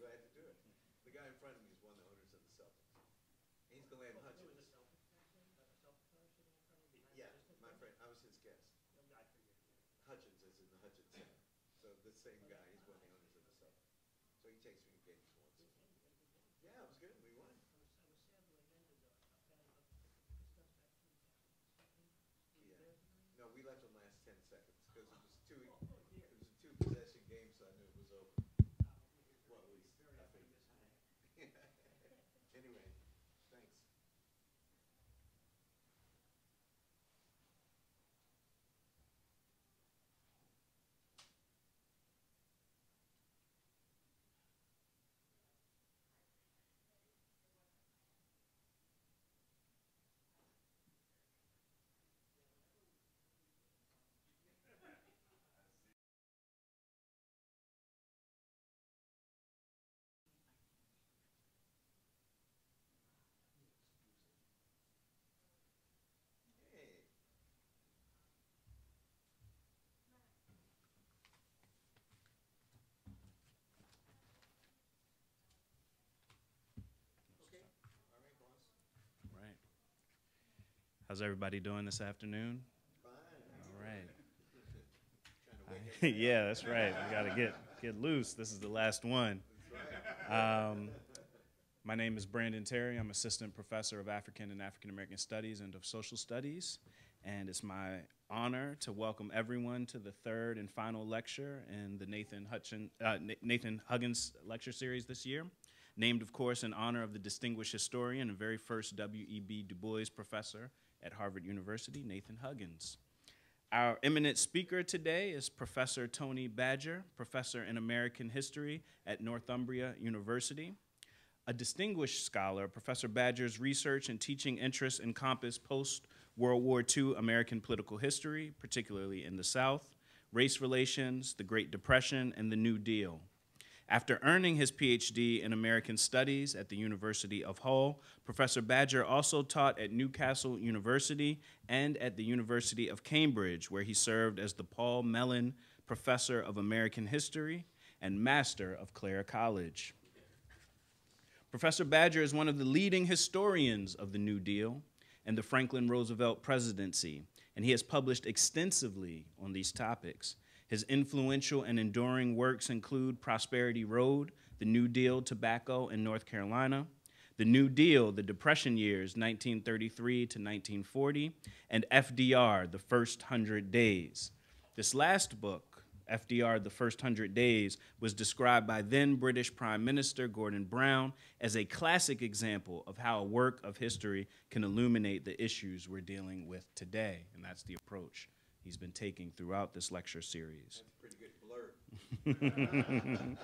glad to do it. The guy in front of me is one of the owners of the Celtics. And he's going to land Hutchins. Yeah, my friend. I was his guest. Hutchins is in the Hutchins Center. So the same guy, he's one of the owners of the Celtics. So he takes me to games once. Yeah, it was good. We won. Yeah. No, we let them last 10 seconds because it was a two-possession game, so I knew it was over. Well, at least I figured. Anyway, thanks. How's everybody doing this afternoon? Fine. All right. Trying to wake Yeah, that's right. We got to get loose. This is the last one. My name is Brandon Terry. I'm assistant professor of African and African American Studies and of Social Studies. And it's my honor to welcome everyone to the third and final lecture in the Nathan Huggins lecture series this year. Named, of course, in honor of the distinguished historian and very first W.E.B. Du Bois professor at Harvard University, Nathan Huggins. Our eminent speaker today is Professor Tony Badger, professor in American history at Northumbria University. A distinguished scholar, Professor Badger's research and teaching interests encompass post-World War II American political history, particularly in the South, race relations, the Great Depression, and the New Deal. After earning his PhD in American Studies at the University of Hull, Professor Badger also taught at Newcastle University and at the University of Cambridge, where he served as the Paul Mellon Professor of American History and Master of Clare College. Professor Badger is one of the leading historians of the New Deal and the Franklin Roosevelt presidency, and he has published extensively on these topics. His influential and enduring works include Prosperity Road, The New Deal, Tobacco in North Carolina, The New Deal, The Depression Years, 1933 to 1940, and FDR, The First 100 Days. This last book, FDR, The First 100 Days, was described by then British Prime Minister Gordon Brown as a classic example of how a work of history can illuminate the issues we're dealing with today, and that's the approach he's been taking throughout this lecture series. That's a pretty good blurb.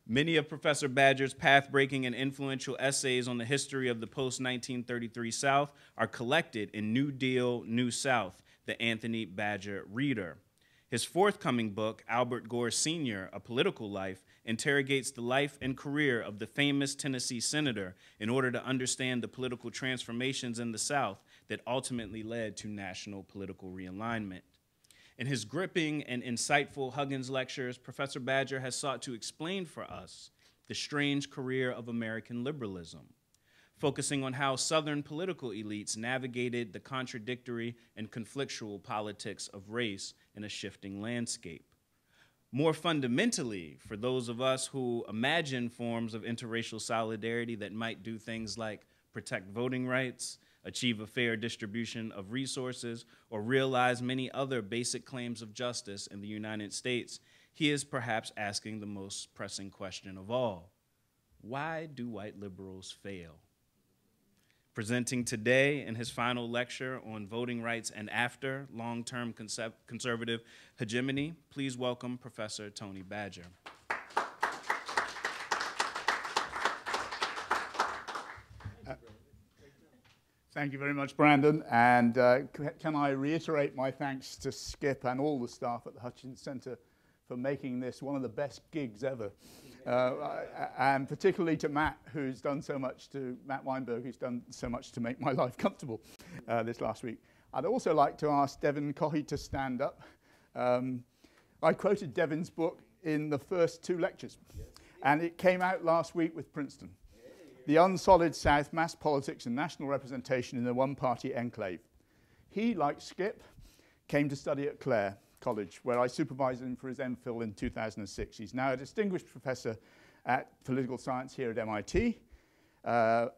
Many of Professor Badger's path-breaking and influential essays on the history of the post-1933 South are collected in New Deal, New South, the Anthony Badger Reader. His forthcoming book, Albert Gore Sr., A Political Life, interrogates the life and career of the famous Tennessee senator in order to understand the political transformations in the South that ultimately led to national political realignment. In his gripping and insightful Huggins lectures, Professor Badger has sought to explain for us the strange career of American liberalism, focusing on how Southern political elites navigated the contradictory and conflictual politics of race in a shifting landscape. More fundamentally, for those of us who imagine forms of interracial solidarity that might do things like protect voting rights, achieve a fair distribution of resources, or realize many other basic claims of justice in the United States, he is perhaps asking the most pressing question of all: why do white liberals fail? Presenting today in his final lecture on voting rights and after long-term conservative hegemony, please welcome Professor Tony Badger. Thank you very much, Brandon. And can I reiterate my thanks to Skip and all the staff at the Hutchins Center for making this one of the best gigs ever. And particularly to Matt, Matt Weinberg, who's done so much to make my life comfortable this last week. I'd also like to ask Devin Cohey to stand up. I quoted Devin's book in the first two lectures. And it came out last week with Princeton. The Unsolid South, Mass Politics and National Representation in a One-Party Enclave. He, like Skip, came to study at Clare College, where I supervised him for his MPhil in 2006. He's now a distinguished professor at political science here at MIT. I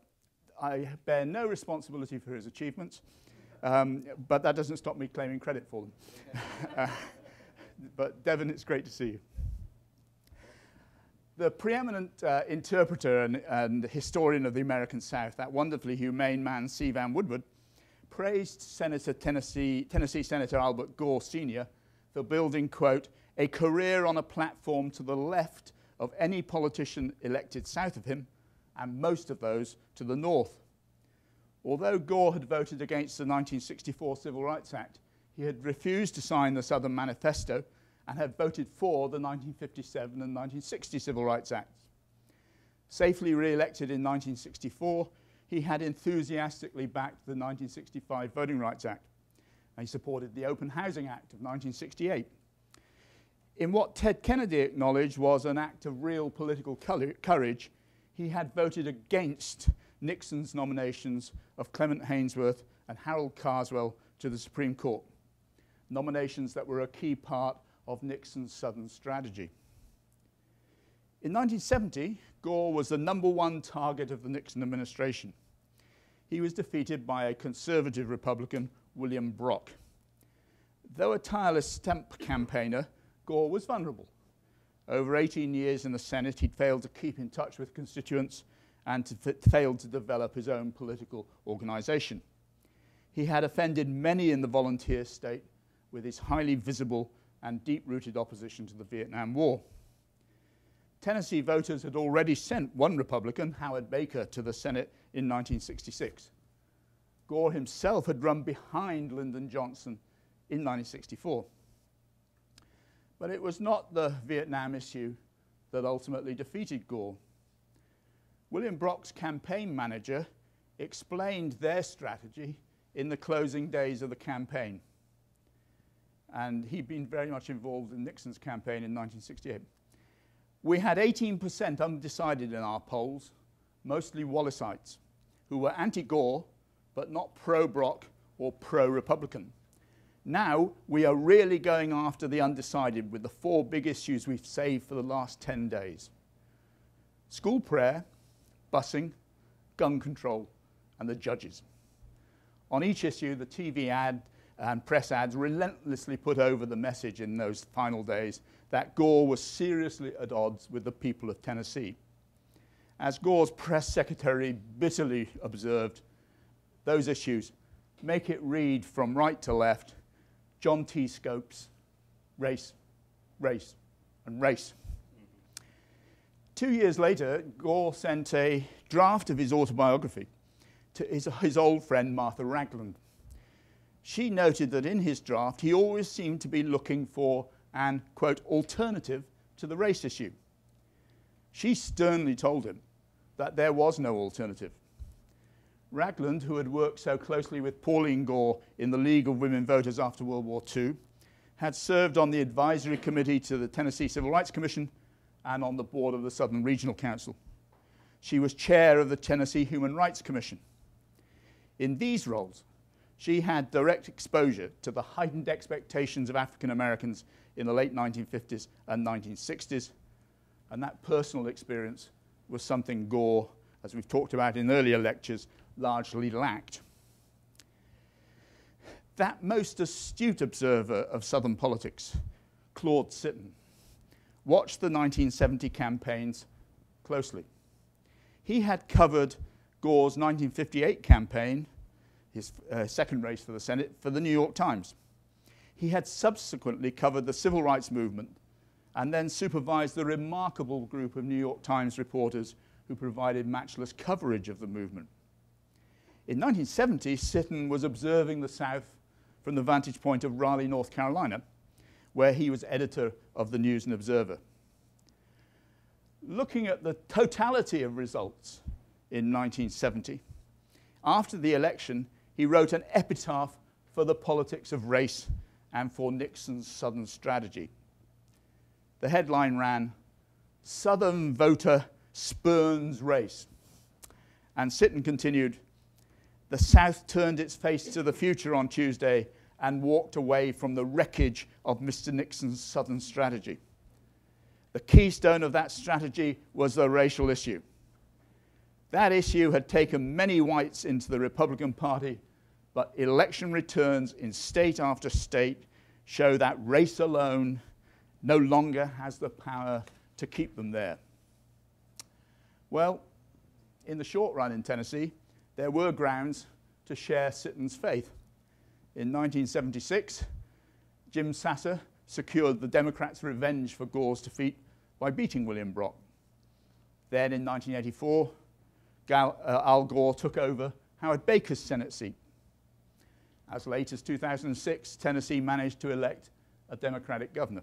bear no responsibility for his achievements, but that doesn't stop me claiming credit for them. But Devon, it's great to see you. The preeminent interpreter and historian of the American South, that wonderfully humane man, C. Van Woodward, praised Tennessee Senator Albert Gore Sr. for building, quote, a career on a platform to the left of any politician elected south of him, and most of those to the north. Although Gore had voted against the 1964 Civil Rights Act, he had refused to sign the Southern Manifesto and had voted for the 1957 and 1960 Civil Rights Acts. Safely re-elected in 1964, he had enthusiastically backed the 1965 Voting Rights Act, and he supported the Open Housing Act of 1968. In what Ted Kennedy acknowledged was an act of real political courage, he had voted against Nixon's nominations of Clement Haynsworth and Harold Carswell to the Supreme Court, nominations that were a key part of Nixon's Southern strategy. In 1970, Gore was the #1 target of the Nixon administration. He was defeated by a conservative Republican, William Brock. Though a tireless stump campaigner, Gore was vulnerable. Over 18 years in the Senate, he'd failed to keep in touch with constituents and failed to develop his own political organization. He had offended many in the volunteer state with his highly visible and deep-rooted opposition to the Vietnam War. Tennessee voters had already sent one Republican, Howard Baker, to the Senate in 1966. Gore himself had run behind Lyndon Johnson in 1964. But it was not the Vietnam issue that ultimately defeated Gore. William Brock's campaign manager explained their strategy in the closing days of the campaign. And he'd been very much involved in Nixon's campaign in 1968. We had 18% undecided in our polls, mostly Wallaceites, who were anti-Gore, but not pro-Brock or pro-Republican. Now, we are really going after the undecided with the 4 big issues we've saved for the last 10 days. School prayer, busing, gun control, and the judges. On each issue, the TV ad and press ads relentlessly put over the message in those final days that Gore was seriously at odds with the people of Tennessee. As Gore's press secretary bitterly observed, those issues make it read from right to left, John T. Scopes, race, race, and race. 2 years later, Gore sent a draft of his autobiography to his old friend Martha Ragland. She noted that in his draft, he always seemed to be looking for an, quote, alternative to the race issue. She sternly told him that there was no alternative. Ragland, who had worked so closely with Pauline Gore in the League of Women Voters after World War II, had served on the advisory committee to the Tennessee Civil Rights Commission and on the board of the Southern Regional Council. She was chair of the Tennessee Human Rights Commission. In these roles, she had direct exposure to the heightened expectations of African Americans in the late 1950s and 1960s, and that personal experience was something Gore, as we've talked about in earlier lectures, largely lacked. That most astute observer of Southern politics, Claude Sitton, watched the 1970 campaigns closely. He had covered Gore's 1958 campaign, his second race for the Senate, for the New York Times. He had subsequently covered the civil rights movement and then supervised the remarkable group of New York Times reporters who provided matchless coverage of the movement. In 1970, Sitton was observing the South from the vantage point of Raleigh, North Carolina, where he was editor of the News and Observer. Looking at the totality of results in 1970, after the election, he wrote an epitaph for the politics of race and for Nixon's Southern strategy. The headline ran, Southern voter spurns race. And Sitton continued, the South turned its face to the future on Tuesday and walked away from the wreckage of Mr. Nixon's Southern strategy. The keystone of that strategy was the racial issue. That issue had taken many whites into the Republican Party, but election returns in state after state show that race alone no longer has the power to keep them there. Well, in the short run in Tennessee, there were grounds to share Sitton's faith. In 1976, Jim Sasser secured the Democrats' revenge for Gore's defeat by beating William Brock. Then in 1984, Al Gore took over Howard Baker's Senate seat. As late as 2006, Tennessee managed to elect a Democratic governor.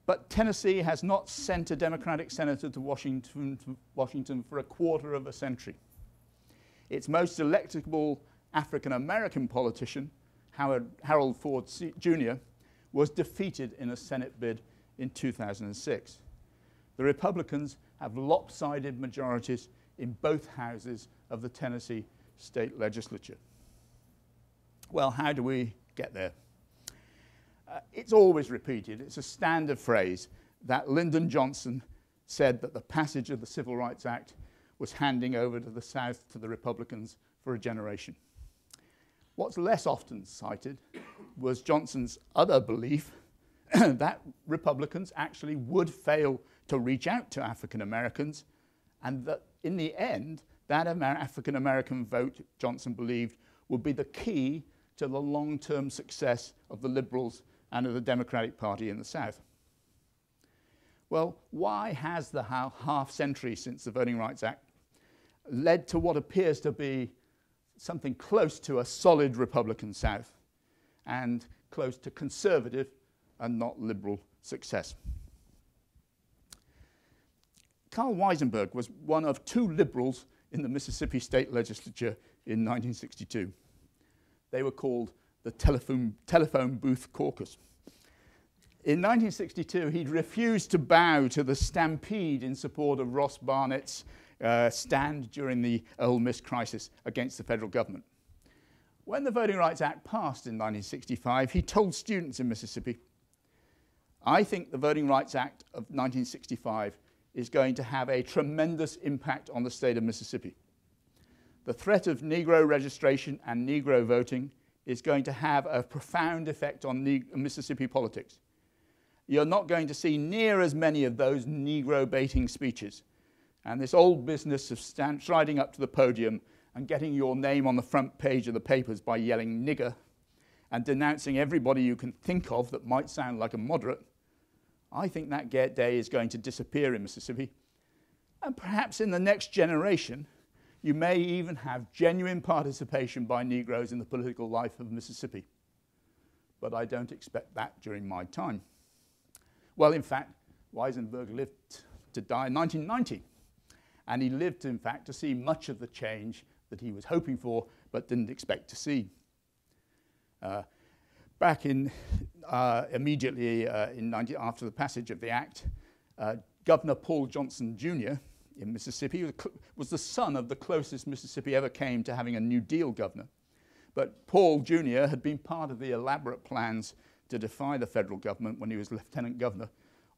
But Tennessee has not sent a Democratic senator to Washington for a quarter of a century. Its most electable African-American politician, Harold Ford Jr., was defeated in a Senate bid in 2006. The Republicans have lopsided majorities in both houses of the Tennessee state legislature. Well, how do we get there? It's always repeated. It's a standard phrase that Lyndon Johnson said that the passage of the Civil Rights Act was handing over to the South to the Republicans for a generation. What's less often cited was Johnson's other belief that Republicans actually would fail to reach out to African Americans, and that in the end, that African American vote, Johnson believed, would be the key to the long-term success of the liberals and of the Democratic Party in the South. Well, why has the half century since the Voting Rights Act led to what appears to be something close to a solid Republican South and close to conservative and not liberal success? Carl Weisenberg was one of two liberals in the Mississippi state legislature in 1962. They were called the Telephone Booth Caucus. In 1962, he'd refused to bow to the stampede in support of Ross Barnett's stand during the Ole Miss crisis against the federal government. When the Voting Rights Act passed in 1965, he told students in Mississippi, I think the Voting Rights Act of 1965 is going to have a tremendous impact on the state of Mississippi. The threat of Negro registration and Negro voting is going to have a profound effect on Mississippi politics. You're not going to see near as many of those Negro baiting speeches. And this old business of striding up to the podium and getting your name on the front page of the papers by yelling nigger and denouncing everybody you can think of that might sound like a moderate, I think that day is going to disappear in Mississippi. And perhaps in the next generation, you may even have genuine participation by Negroes in the political life of Mississippi. But I don't expect that during my time. Well, in fact, Weisenberg lived to die in 1990. And he lived, in fact, to see much of the change that he was hoping for but didn't expect to see. Back in immediately after the passage of the Act, Governor Paul Johnson Jr. in Mississippi was the son of the closest Mississippi ever came to having a New Deal governor. But Paul Jr. had been part of the elaborate plans to defy the federal government when he was lieutenant governor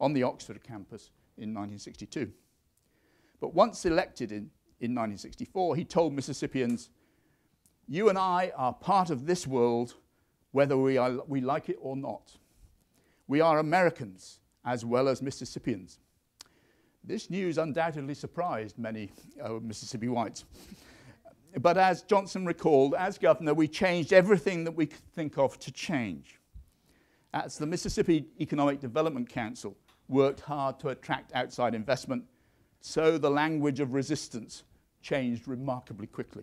on the Oxford campus in 1962. But once elected in 1964, he told Mississippians, you and I are part of this world whether we like it or not. We are Americans as well as Mississippians. This news undoubtedly surprised many Mississippi whites. But as Johnson recalled, as governor, we changed everything that we could think of to change. As the Mississippi Economic Development Council worked hard to attract outside investment, so the language of resistance changed remarkably quickly.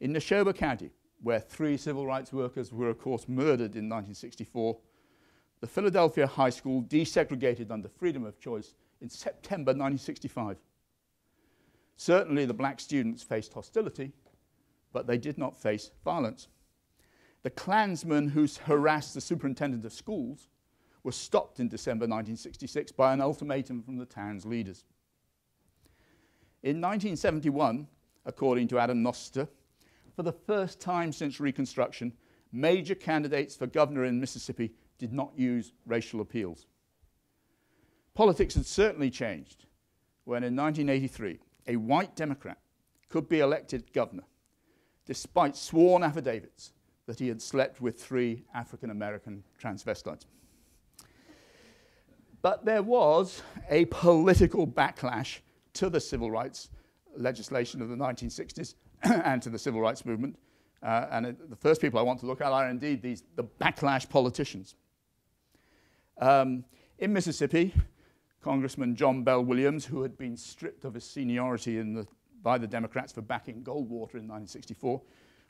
In Neshoba County, where 3 civil rights workers were, of course, murdered in 1964, the Philadelphia High School desegregated under freedom of choice in September 1965. Certainly the black students faced hostility, but they did not face violence. The Klansmen who harassed the superintendent of schools was stopped in December 1966 by an ultimatum from the town's leaders. In 1971, according to Adam Noster, for the first time since Reconstruction, major candidates for governor in Mississippi did not use racial appeals. Politics had certainly changed when in 1983, a white Democrat could be elected governor, despite sworn affidavits that he had slept with 3 African-American transvestites. But there was a political backlash to the civil rights legislation of the 1960s and to the civil rights movement. The first people I want to look at are indeed the backlash politicians. In Mississippi, Congressman John Bell Williams, who had been stripped of his seniority by the Democrats for backing Goldwater in 1964,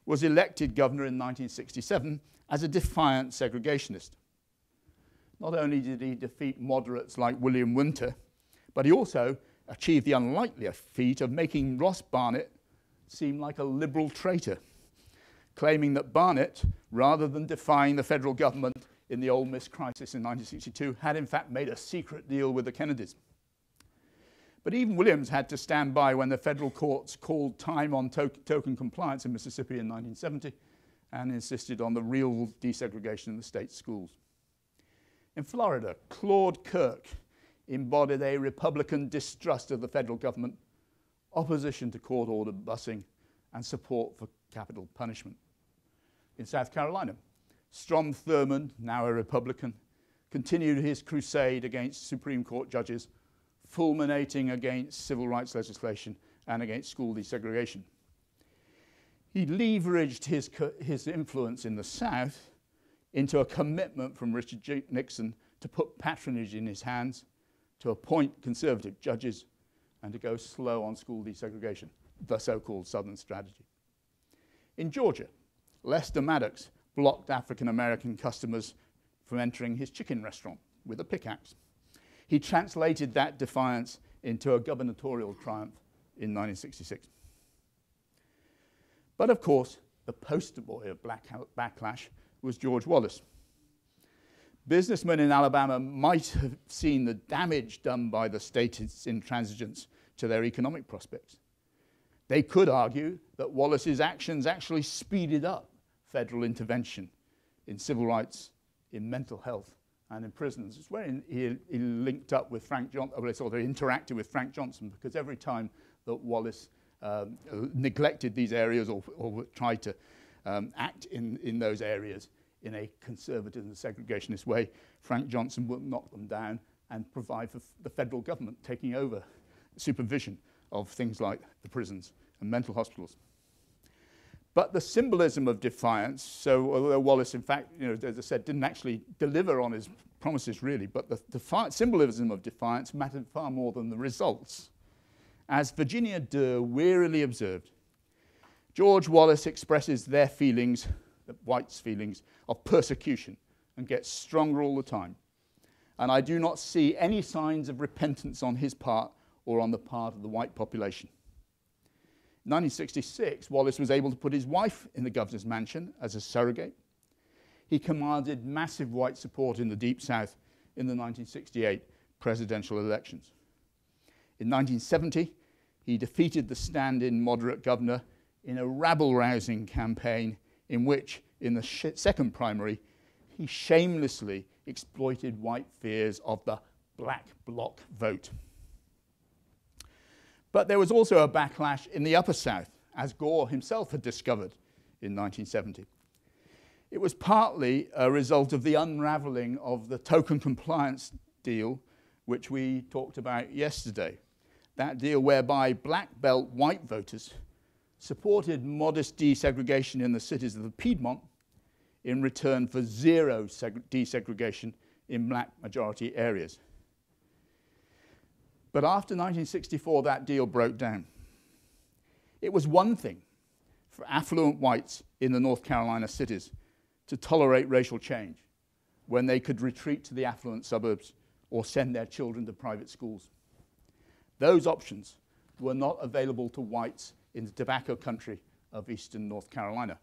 was elected governor in 1967 as a defiant segregationist. Not only did he defeat moderates like William Winter, but he also achieved the unlikely feat of making Ross Barnett seem like a liberal traitor, claiming that Barnett, rather than defying the federal government in the Ole Miss crisis in 1962, had in fact made a secret deal with the Kennedys. But even Williams had to stand by when the federal courts called time on token compliance in Mississippi in 1970 and insisted on the real desegregation in the state schools. In Florida, Claude Kirk embodied a Republican distrust of the federal government, opposition to court-ordered busing, and support for capital punishment. In South Carolina, Strom Thurmond, now a Republican, continued his crusade against Supreme Court judges, fulminating against civil rights legislation and against school desegregation. He leveraged his influence in the South into a commitment from Richard J. Nixon to put patronage in his hands, to appoint conservative judges, and to go slow on school desegregation, the so-called Southern strategy. In Georgia, Lester Maddox blocked African-American customers from entering his chicken restaurant with a pickaxe. He translated that defiance into a gubernatorial triumph in 1966. But of course, the poster boy of backlash was George Wallace. Businessmen in Alabama might have seen the damage done by the state's intransigence to their economic prospects. They could argue that Wallace's actions actually speeded up federal intervention in civil rights, in mental health, and in prisons. It's where he linked up with Frank Johnson, or sort of interacted with Frank Johnson, because every time that Wallace neglected these areas or tried to act in those areas in a conservative and segregationist way, Frank Johnson would knock them down and provide for the federal government taking over supervision of things like the prisons and mental hospitals. But the symbolism of defiance, so although Wallace, in fact, as I said, didn't actually deliver on his promises really, but the symbolism of defiance mattered far more than the results. As Virginia Durr wearily observed, George Wallace expresses their feelings, the whites' feelings, of persecution and gets stronger all the time. And I do not see any signs of repentance on his part or on the part of the white population. In 1966, Wallace was able to put his wife in the governor's mansion as a surrogate. He commanded massive white support in the Deep South in the 1968 presidential elections. In 1970, he defeated the stand-in moderate governor in a rabble-rousing campaign in which, in the second primary, he shamelessly exploited white fears of the black bloc vote. But there was also a backlash in the Upper South, as Gore himself had discovered in 1970. It was partly a result of the unraveling of the token compliance deal, which we talked about yesterday. That deal whereby black belt white voters supported modest desegregation in the cities of the Piedmont in return for zero desegregation in black majority areas. But after 1964, that deal broke down. It was one thing for affluent whites in the North Carolina cities to tolerate racial change when they could retreat to the affluent suburbs or send their children to private schools. Those options were not available to whites in the tobacco country of eastern North Carolina,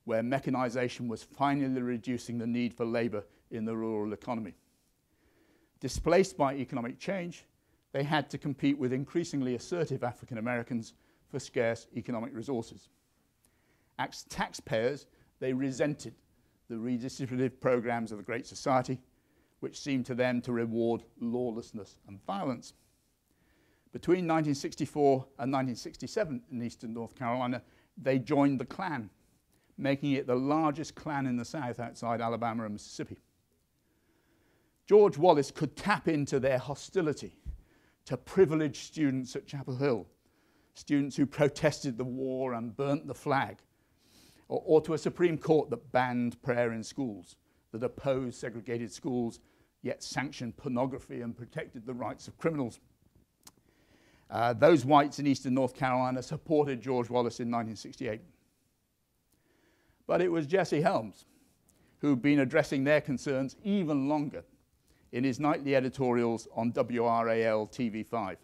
where mechanization was finally reducing the need for labor in the rural economy. Displaced by economic change, they had to compete with increasingly assertive African Americans for scarce economic resources. As taxpayers, they resented the redistributive programs of the Great Society, which seemed to them to reward lawlessness and violence. Between 1964 and 1967 in eastern North Carolina, they joined the Klan, making it the largest Klan in the South outside Alabama and Mississippi. George Wallace could tap into their hostility to privileged students at Chapel Hill, students who protested the war and burnt the flag, or to a Supreme Court that banned prayer in schools, that opposed segregated schools, yet sanctioned pornography and protected the rights of criminals. Those whites in eastern North Carolina supported George Wallace in 1968. But it was Jesse Helms who'd been addressing their concerns even longer in his nightly editorials on WRAL TV5.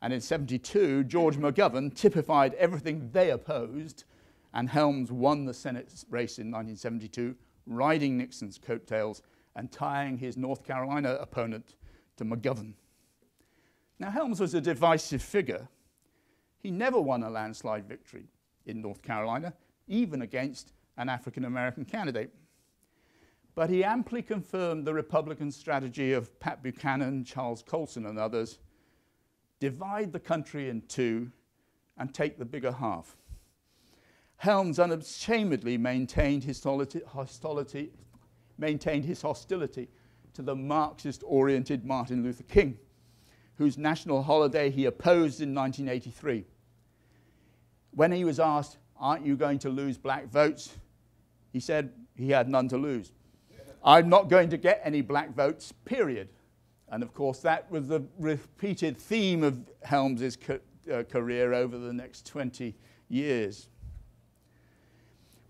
And in '72, George McGovern typified everything they opposed, and Helms won the Senate race in 1972, riding Nixon's coattails and tying his North Carolina opponent to McGovern. Now, Helms was a divisive figure. He never won a landslide victory in North Carolina, even against an African-American candidate. But he amply confirmed the Republican strategy of Pat Buchanan, Charles Colson, and others: divide the country in two and take the bigger half. Helms unashamedly maintained his hostility to the Marxist-oriented Martin Luther King, whose national holiday he opposed in 1983. When he was asked, "Aren't you going to lose black votes?" he said he had none to lose. "I'm not going to get any black votes, period." And of course, that was the repeated theme of Helms's career over the next 20 years.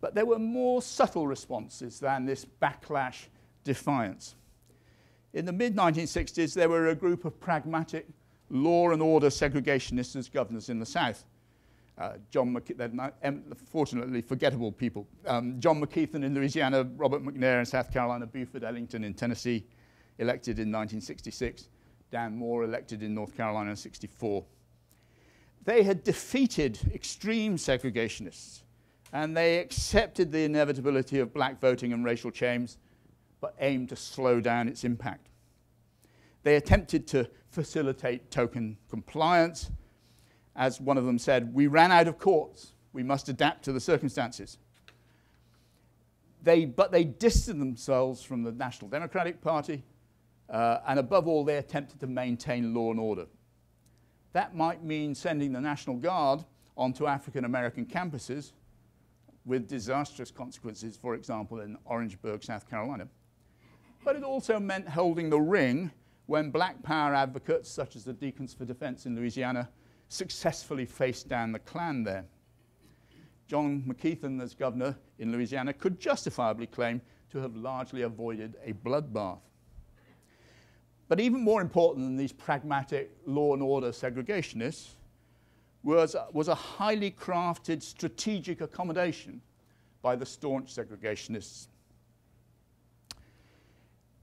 But there were more subtle responses than this backlash defiance. In the mid-1960s, there were a group of pragmatic law and order segregationists as governors in the South. Fortunately, forgettable people. John McKeithen in Louisiana, Robert McNair in South Carolina, Buford Ellington in Tennessee, elected in 1966, Dan Moore elected in North Carolina in '64. They had defeated extreme segregationists, and they accepted the inevitability of black voting and racial change, but aimed to slow down its impact. They attempted to facilitate token compliance. As one of them said, "We ran out of courts. We must adapt to the circumstances." But they distanced themselves from the National Democratic Party, and above all, they attempted to maintain law and order. That might mean sending the National Guard onto African-American campuses, with disastrous consequences, for example, in Orangeburg, South Carolina. But it also meant holding the ring when black power advocates, such as the Deacons for Defense in Louisiana, successfully faced down the Klan there. John McKeithen, as governor in Louisiana, could justifiably claim to have largely avoided a bloodbath. But even more important than these pragmatic law and order segregationists was a highly crafted strategic accommodation by the staunch segregationists.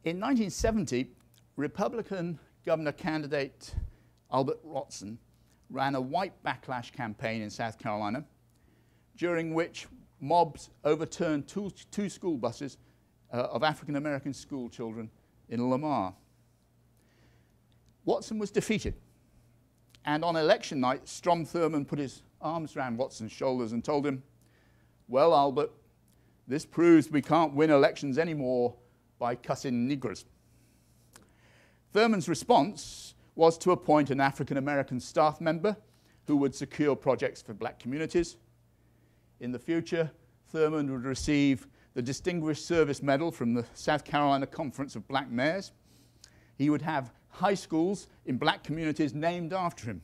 In 1970, Republican governor candidate Albert Watson ran a white backlash campaign in South Carolina, during which mobs overturned two school buses of African-American school children in Lamar. Watson was defeated, and on election night, Strom Thurmond put his arms around Watson's shoulders and told him, "Well, Albert, this proves we can't win elections anymore by cussing niggers." Thurmond's response was to appoint an African-American staff member who would secure projects for black communities. In the future, Thurmond would receive the Distinguished Service Medal from the South Carolina Conference of Black Mayors. He would have high schools in black communities named after him.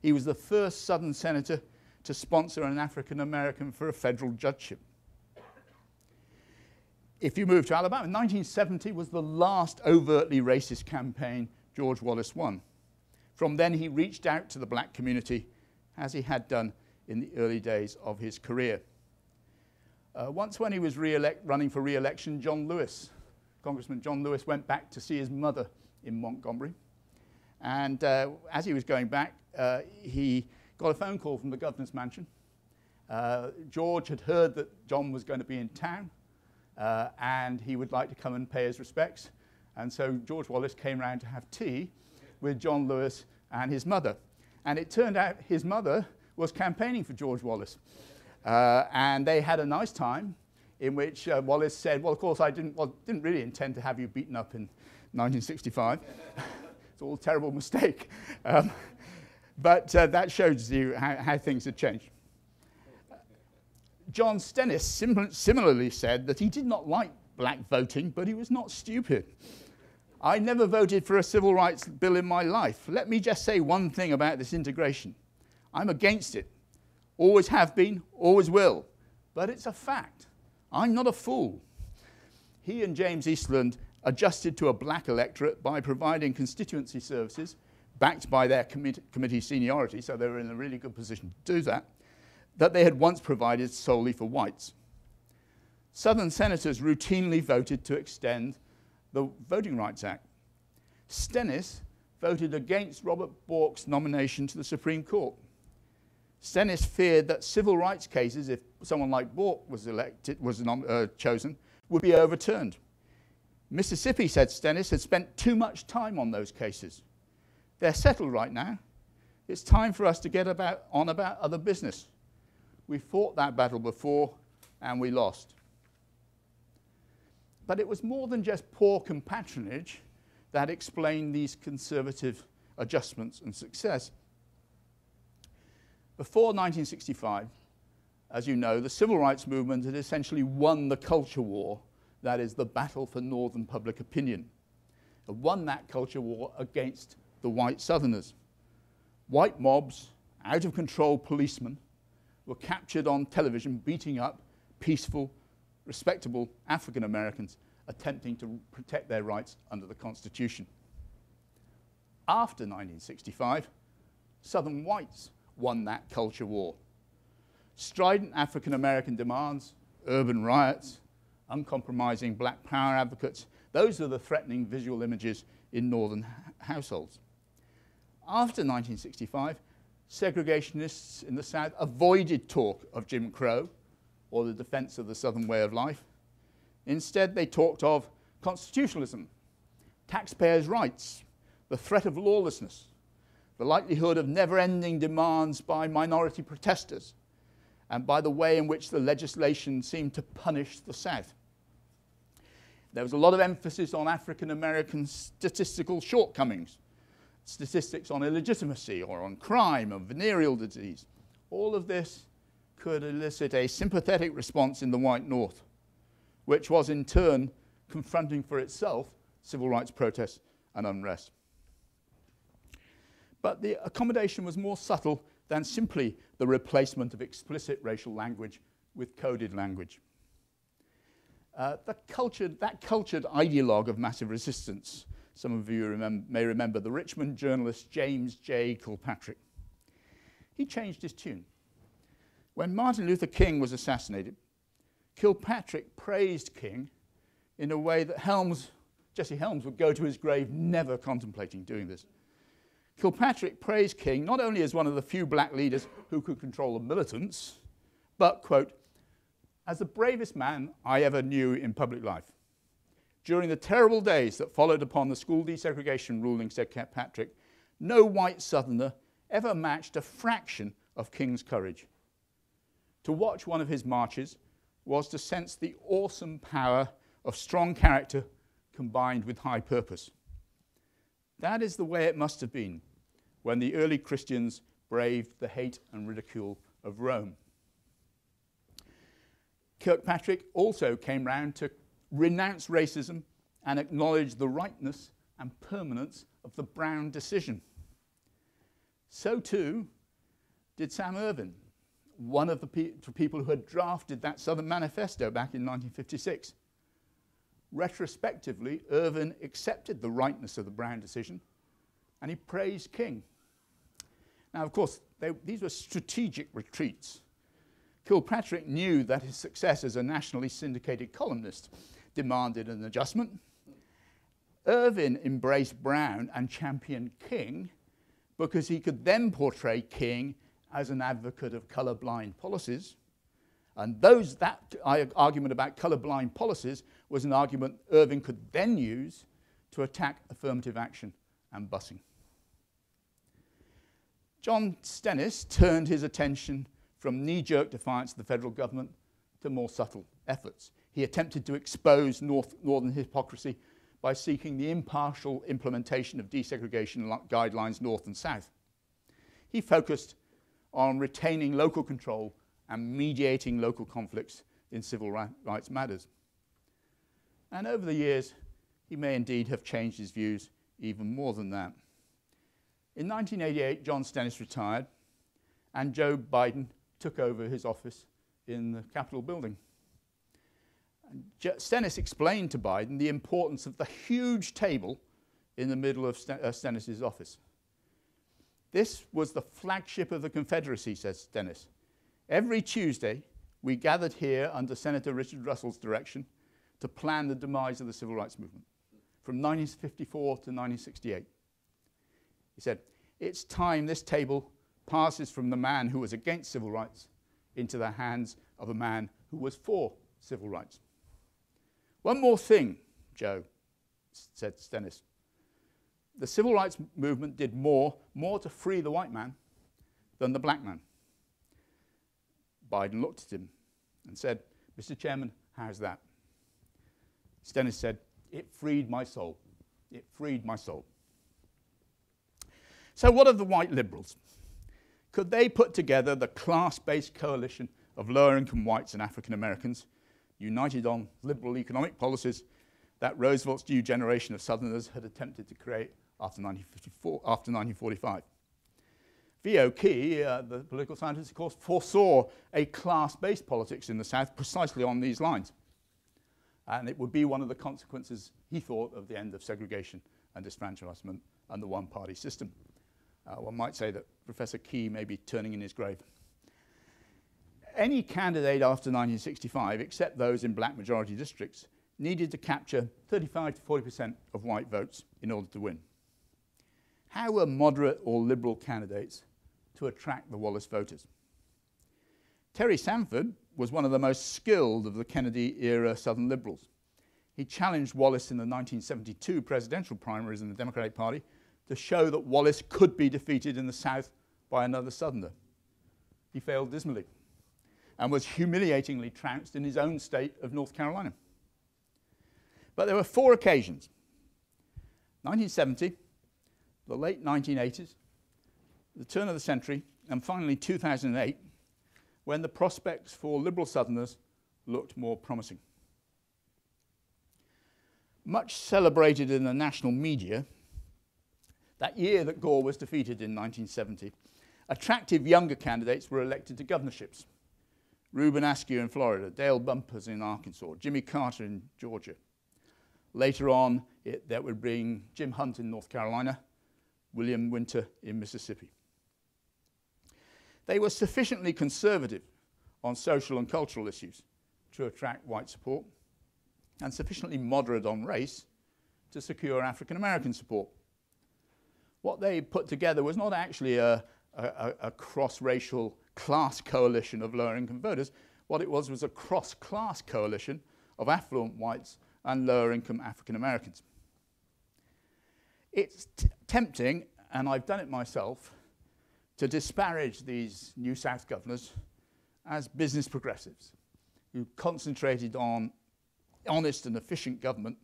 He was the first Southern senator to sponsor an African-American for a federal judgeship. If you move to Alabama, 1970 was the last overtly racist campaign George Wallace won. From then, he reached out to the black community, as he had done in the early days of his career. Once when he was running for re-election, John Lewis Congressman John Lewis went back to see his mother in Montgomery. And as he was going back, he got a phone call from the governor's mansion. George had heard that John was going to be in town, and he would like to come and pay his respects. And so George Wallace came round to have tea with John Lewis and his mother. And it turned out his mother was campaigning for George Wallace. And they had a nice time in which Wallace said, well, of course, I didn't really intend to have you beaten up in 1965. It's all a terrible mistake. But that shows you how things had changed. John Stennis similarly said that he did not like black voting, but he was not stupid. I never voted for a civil rights bill in my life. Let me just say one thing about this integration. I'm against it. Always have been, always will. But it's a fact. I'm not a fool. He and James Eastland adjusted to a black electorate by providing constituency services, backed by their committee seniority, so they were in a really good position to do that they had once provided solely for whites. Southern senators routinely voted to extend the Voting Rights Act. Stennis voted against Robert Bork's nomination to the Supreme Court. Stennis feared that civil rights cases, if someone like Bork was chosen, would be overturned. Mississippi, said Stennis, had spent too much time on those cases. They're settled right now. It's time for us to get on about other business. We fought that battle before, and we lost. But it was more than just poor compatronage that explained these conservative adjustments and success. Before 1965, as you know, the civil rights movement had essentially won the culture war, that is, the battle for northern public opinion. It won that culture war against the white Southerners. White mobs, out-of-control policemen, were captured on television beating up peaceful, respectable African Americans attempting to protect their rights under the Constitution. After 1965, Southern whites won that culture war. Strident African American demands, urban riots, uncompromising black power advocates, those are the threatening visual images in northern households. After 1965, segregationists in the South avoided talk of Jim Crow or the defense of the Southern way of life. Instead, they talked of constitutionalism, taxpayers' rights, the threat of lawlessness, the likelihood of never-ending demands by minority protesters, and by the way in which the legislation seemed to punish the South. There was a lot of emphasis on African American statistical shortcomings, statistics on illegitimacy or on crime or venereal disease. All of this could elicit a sympathetic response in the white North, which was in turn confronting for itself civil rights protests and unrest. But the accommodation was more subtle than simply the replacement of explicit racial language with coded language. That cultured ideologue of massive resistance, some of you may remember the Richmond journalist James J. Kilpatrick. He changed his tune. When Martin Luther King was assassinated, Kilpatrick praised King in a way that Jesse Helms would go to his grave never contemplating doing this. Kilpatrick praised King not only as one of the few black leaders who could control the militants, but, quote, as the bravest man I ever knew in public life. During the terrible days that followed upon the school desegregation ruling, said Kilpatrick, no white Southerner ever matched a fraction of King's courage. To watch one of his marches was to sense the awesome power of strong character combined with high purpose. That is the way it must have been when the early Christians braved the hate and ridicule of Rome. Kirkpatrick also came round to renounce racism and acknowledge the rightness and permanence of the Brown decision. So too did Sam Ervin, one of the people who had drafted that Southern Manifesto back in 1956. Retrospectively, Ervin accepted the rightness of the Brown decision, and he praised King. Now, of course, these were strategic retreats. Kilpatrick knew that his success as a nationally syndicated columnist demanded an adjustment, Irving embraced Brown and championed King because he could then portray King as an advocate of colorblind policies. And that argument about colorblind policies was an argument Irving could then use to attack affirmative action and busing. John Stennis turned his attention from knee-jerk defiance of the federal government to more subtle efforts. He attempted to expose northern hypocrisy by seeking the impartial implementation of desegregation guidelines north and south. He focused on retaining local control and mediating local conflicts in civil rights matters. And over the years, he may indeed have changed his views even more than that. In 1988, John Stennis retired, and Joe Biden took over his office in the Capitol building. Stennis explained to Biden the importance of the huge table in the middle of Stennis's office. This was the flagship of the Confederacy, says Stennis. Every Tuesday, we gathered here under Senator Richard Russell's direction to plan the demise of the civil rights movement from 1954 to 1968. He said, it's time this table passes from the man who was against civil rights into the hands of a man who was for civil rights. One more thing, Joe, said Stennis. The civil rights movement did more to free the white man than the black man. Biden looked at him and said, Mr. Chairman, how's that? Stennis said, it freed my soul. It freed my soul. So what of the white liberals? Could they put together the class-based coalition of lower-income whites and African Americans, united on liberal economic policies that Roosevelt's new generation of Southerners had attempted to create after 1945? V.O. Key, the political scientist, of course, foresaw a class-based politics in the South precisely on these lines. And it would be one of the consequences, he thought, of the end of segregation and disfranchisement and the one-party system. One might say that Professor Key may be turning in his grave. Any candidate after 1965, except those in black majority districts, needed to capture 35 to 40% of white votes in order to win. How were moderate or liberal candidates to attract the Wallace voters? Terry Sanford was one of the most skilled of the Kennedy-era Southern liberals. He challenged Wallace in the 1972 presidential primaries in the Democratic Party to show that Wallace could be defeated in the South by another Southerner. He failed dismally and was humiliatingly trounced in his own state of North Carolina. But there were 4 occasions: 1970, the late 1980s, the turn of the century, and finally 2008, when the prospects for liberal Southerners looked more promising. Much celebrated in the national media, that year that Gore was defeated in 1970, attractive younger candidates were elected to governorships. Reuben Askew in Florida, Dale Bumpers in Arkansas, Jimmy Carter in Georgia. Later on, that would bring Jim Hunt in North Carolina, William Winter in Mississippi. They were sufficiently conservative on social and cultural issues to attract white support, and sufficiently moderate on race to secure African American support. What they put together was not actually a cross-racial class coalition of lower-income voters. What it was a cross-class coalition of affluent whites and lower-income African Americans. It's tempting, and I've done it myself, to disparage these New South governors as business progressives who concentrated on honest and efficient government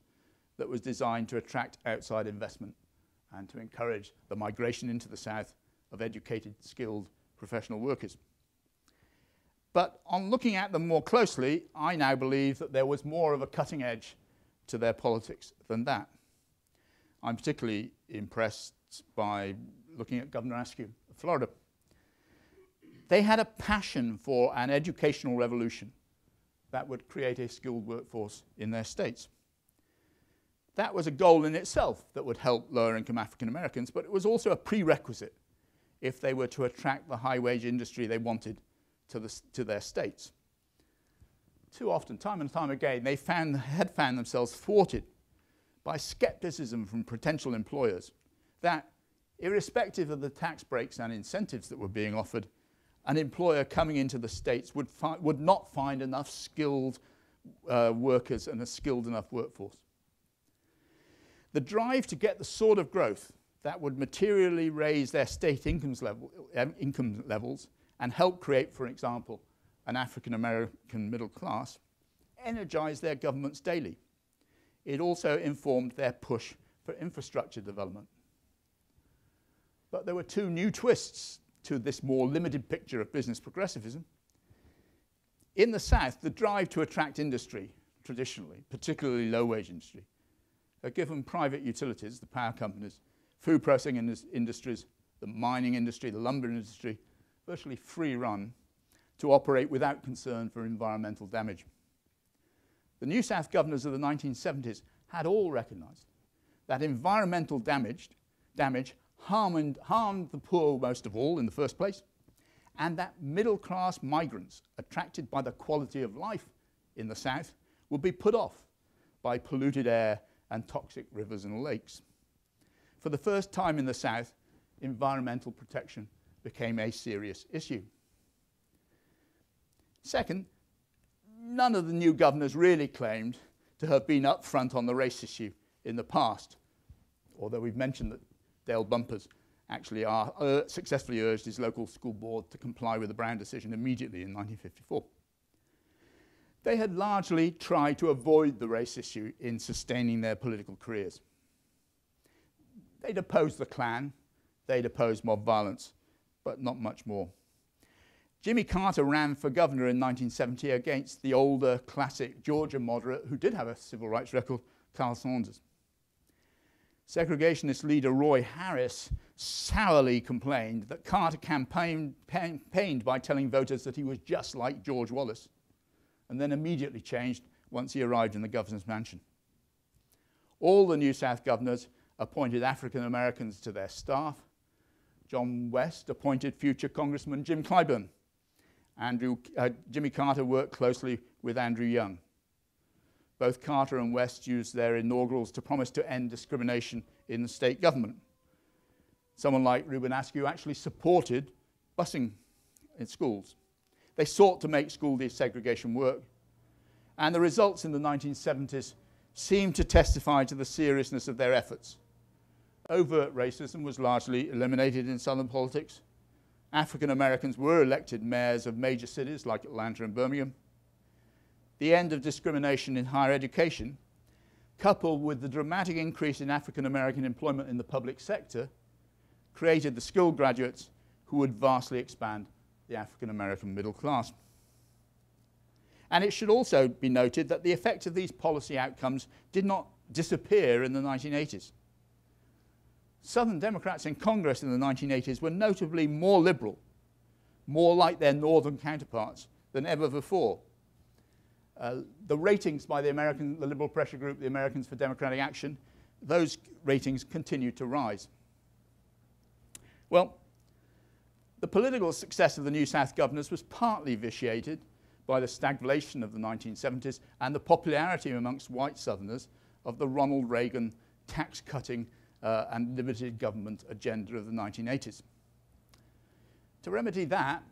that was designed to attract outside investment and to encourage the migration into the South of educated, skilled professional workers. But on looking at them more closely, I now believe that there was more of a cutting edge to their politics than that. I'm particularly impressed by looking at Governor Askew of Florida. They had a passion for an educational revolution that would create a skilled workforce in their states. That was a goal in itself that would help lower-income African Americans, but it was also a prerequisite if they were to attract the high-wage industry they wanted to their states. Too often, time and time again, they had found themselves thwarted by skepticism from potential employers that, irrespective of the tax breaks and incentives that were being offered, an employer coming into the States would not find enough skilled workers and a skilled enough workforce. The drive to get the sort of growth that would materially raise their state income levels and help create, for example, an African American middle class, energized their governments daily. It also informed their push for infrastructure development. But there were two new twists to this more limited picture of business progressivism. In the South, the drive to attract industry, traditionally, particularly low-wage industry, had given private utilities, the power companies, food processing industries, the mining industry, the lumber industry, virtually free run to operate without concern for environmental damage. The New South governors of the 1970s had all recognized that environmental damage harmed the poor most of all in the first place, and that middle-class migrants attracted by the quality of life in the South would be put off by polluted air and toxic rivers and lakes. For the first time in the South, environmental protection became a serious issue. Second, none of the new governors really claimed to have been upfront on the race issue in the past, although we've mentioned that Dale Bumpers actually successfully urged his local school board to comply with the Brown decision immediately in 1954. They had largely tried to avoid the race issue in sustaining their political careers. They'd opposed the Klan, they'd opposed mob violence, but not much more. Jimmy Carter ran for governor in 1970 against the older, classic Georgia moderate who did have a civil rights record, Carl Saunders. Segregationist leader Roy Harris sourly complained that Carter campaigned by telling voters that he was just like George Wallace, and then immediately changed once he arrived in the governor's mansion. All the New South governors appointed African Americans to their staff. John West appointed future Congressman Jim Clyburn. Jimmy Carter worked closely with Andrew Young. Both Carter and West used their inaugurals to promise to end discrimination in the state government. Someone like Reuben Askew actually supported busing in schools. They sought to make school desegregation work, and the results in the 1970s seemed to testify to the seriousness of their efforts. Overt racism was largely eliminated in Southern politics. African Americans were elected mayors of major cities like Atlanta and Birmingham. The end of discrimination in higher education, coupled with the dramatic increase in African American employment in the public sector, created the skilled graduates who would vastly expand the African American middle class. And it should also be noted that the effect of these policy outcomes did not disappear in the 1980s. Southern Democrats in Congress in the 1980s were notably more liberal, more like their northern counterparts than ever before. The ratings by the liberal pressure group, the Americans for Democratic Action, those ratings continued to rise. Well, the political success of the New South governors was partly vitiated by the stagflation of the 1970s and the popularity amongst white Southerners of the Ronald Reagan tax-cutting and limited government agenda of the 1980s. To remedy that,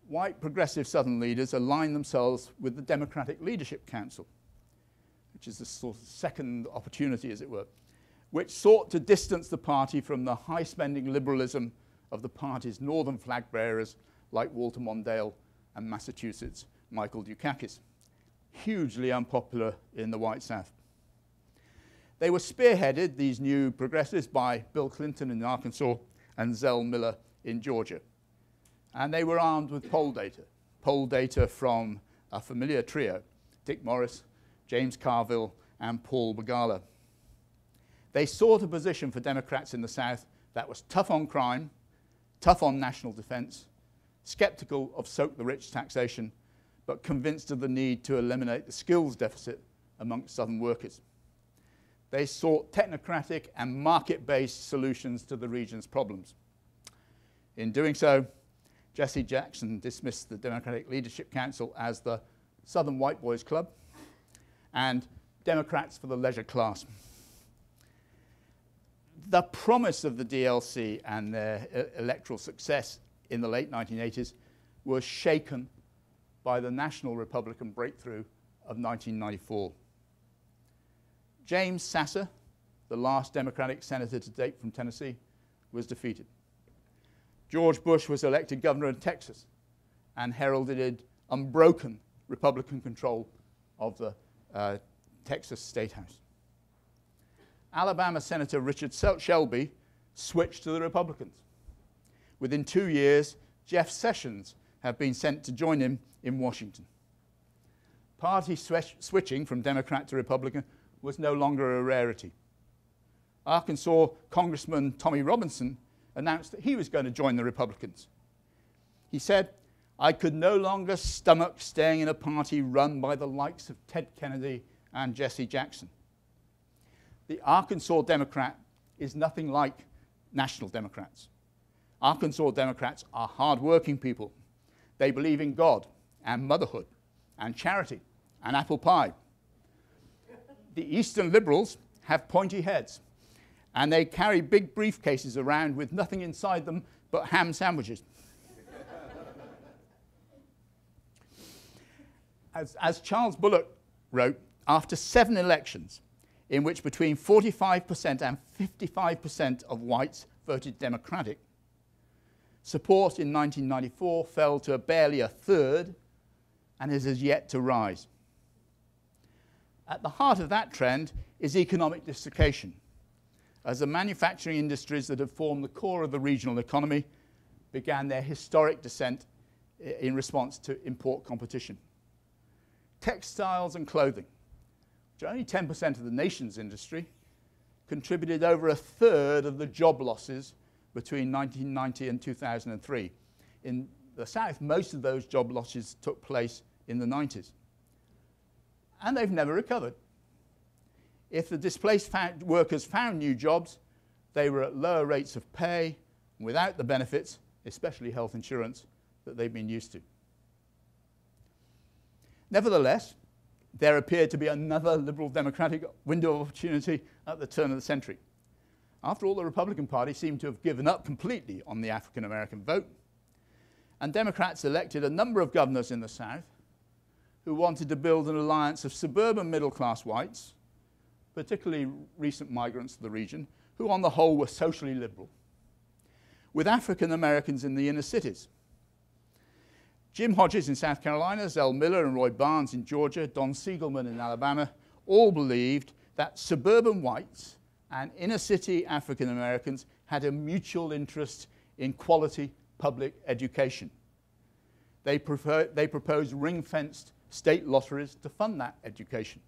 white progressive Southern leaders aligned themselves with the Democratic Leadership Council, which is the sort of second opportunity, as it were, which sought to distance the party from the high-spending liberalism of the party's northern flag bearers like Walter Mondale and Massachusetts' Michael Dukakis, hugely unpopular in the white South. They were spearheaded, these new progressives, by Bill Clinton in Arkansas and Zell Miller in Georgia. And they were armed with poll data from a familiar trio, Dick Morris, James Carville, and Paul Begala. They sought a position for Democrats in the South that was tough on crime, tough on national defense, skeptical of soak-the-rich taxation, but convinced of the need to eliminate the skills deficit amongst Southern workers. They sought technocratic and market-based solutions to the region's problems. In doing so, Jesse Jackson dismissed the Democratic Leadership Council as the Southern White Boys Club and Democrats for the leisure class. the promise of the DLC and their electoral success in the late 1980s was shaken by the National Republican breakthrough of 1994. James Sasser, the last Democratic senator to date from Tennessee, was defeated. George Bush was elected governor of Texas and heralded unbroken Republican control of the Texas State House. Alabama Senator Richard Shelby switched to the Republicans. Within 2 years, Jeff Sessions had been sent to join him in Washington. Party switching from Democrat to Republican was no longer a rarity. Arkansas Congressman Tommy Robinson announced that he was going to join the Republicans. He said, "I could no longer stomach staying in a party run by the likes of Ted Kennedy and Jesse Jackson." The Arkansas Democrat is nothing like national Democrats. Arkansas Democrats are hard-working people. They believe in God and motherhood and charity and apple pie. The Eastern liberals have pointy heads, and they carry big briefcases around with nothing inside them but ham sandwiches. As Charles Bullock wrote, after 7 elections in which between 45% and 55% of whites voted Democratic, support in 1994 fell to barely a third and is as yet to rise. At the heart of that trend is economic dislocation, as the manufacturing industries that have formed the core of the regional economy began their historic descent in response to import competition. Textiles and clothing, which are only 10% of the nation's industry, contributed over a third of the job losses between 1990 and 2003. In the South, most of those job losses took place in the 90s. And they've never recovered. If the displaced workers found new jobs, they were at lower rates of pay, without the benefits, especially health insurance, that they've been used to. Nevertheless, there appeared to be another liberal democratic window of opportunity at the turn of the century. After all, the Republican Party seemed to have given up completely on the African American vote, and Democrats elected a number of governors in the South who wanted to build an alliance of suburban middle-class whites, particularly recent migrants to the region, who on the whole were socially liberal, with African Americans in the inner cities. Jim Hodges in South Carolina, Zell Miller and Roy Barnes in Georgia, Don Siegelman in Alabama, all believed that suburban whites and inner city African Americans had a mutual interest in quality public education. They proposed ring-fenced state lotteries to fund that education.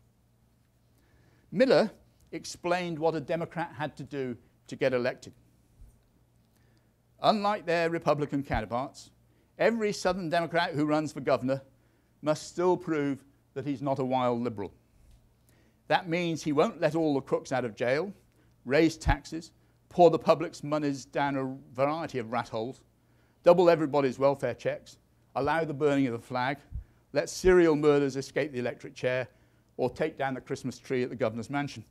Miller explained what a Democrat had to do to get elected. Unlike their Republican counterparts, every Southern Democrat who runs for governor must still prove that he's not a wild liberal. That means he won't let all the crooks out of jail, raise taxes, pour the public's monies down a variety of rat holes, double everybody's welfare checks, allow the burning of the flag, let serial murders escape the electric chair, or take down the Christmas tree at the governor's mansion.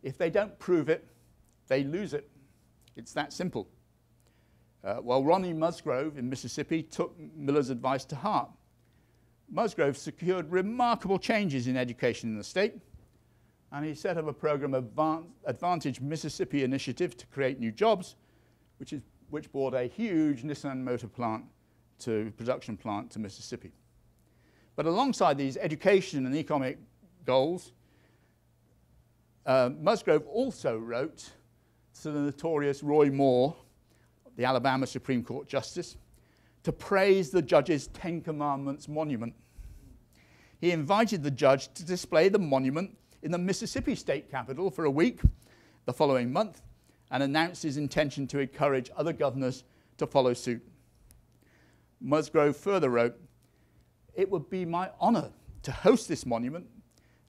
If they don't prove it, they lose it. It's that simple. Well, Ronnie Musgrove in Mississippi took Miller's advice to heart. Musgrove secured remarkable changes in education in the state, and he set up a program of Advantage Mississippi initiative to create new jobs, which brought a huge Nissan motor production plant to Mississippi. But alongside these education and economic goals, Musgrove also wrote to the notorious Roy Moore, the Alabama Supreme Court Justice, to praise the judge's 10 Commandments monument. He invited the judge to display the monument in the Mississippi state capitol for a week the following month and announced his intention to encourage other governors to follow suit. Musgrove further wrote, "It would be my honor to host this monument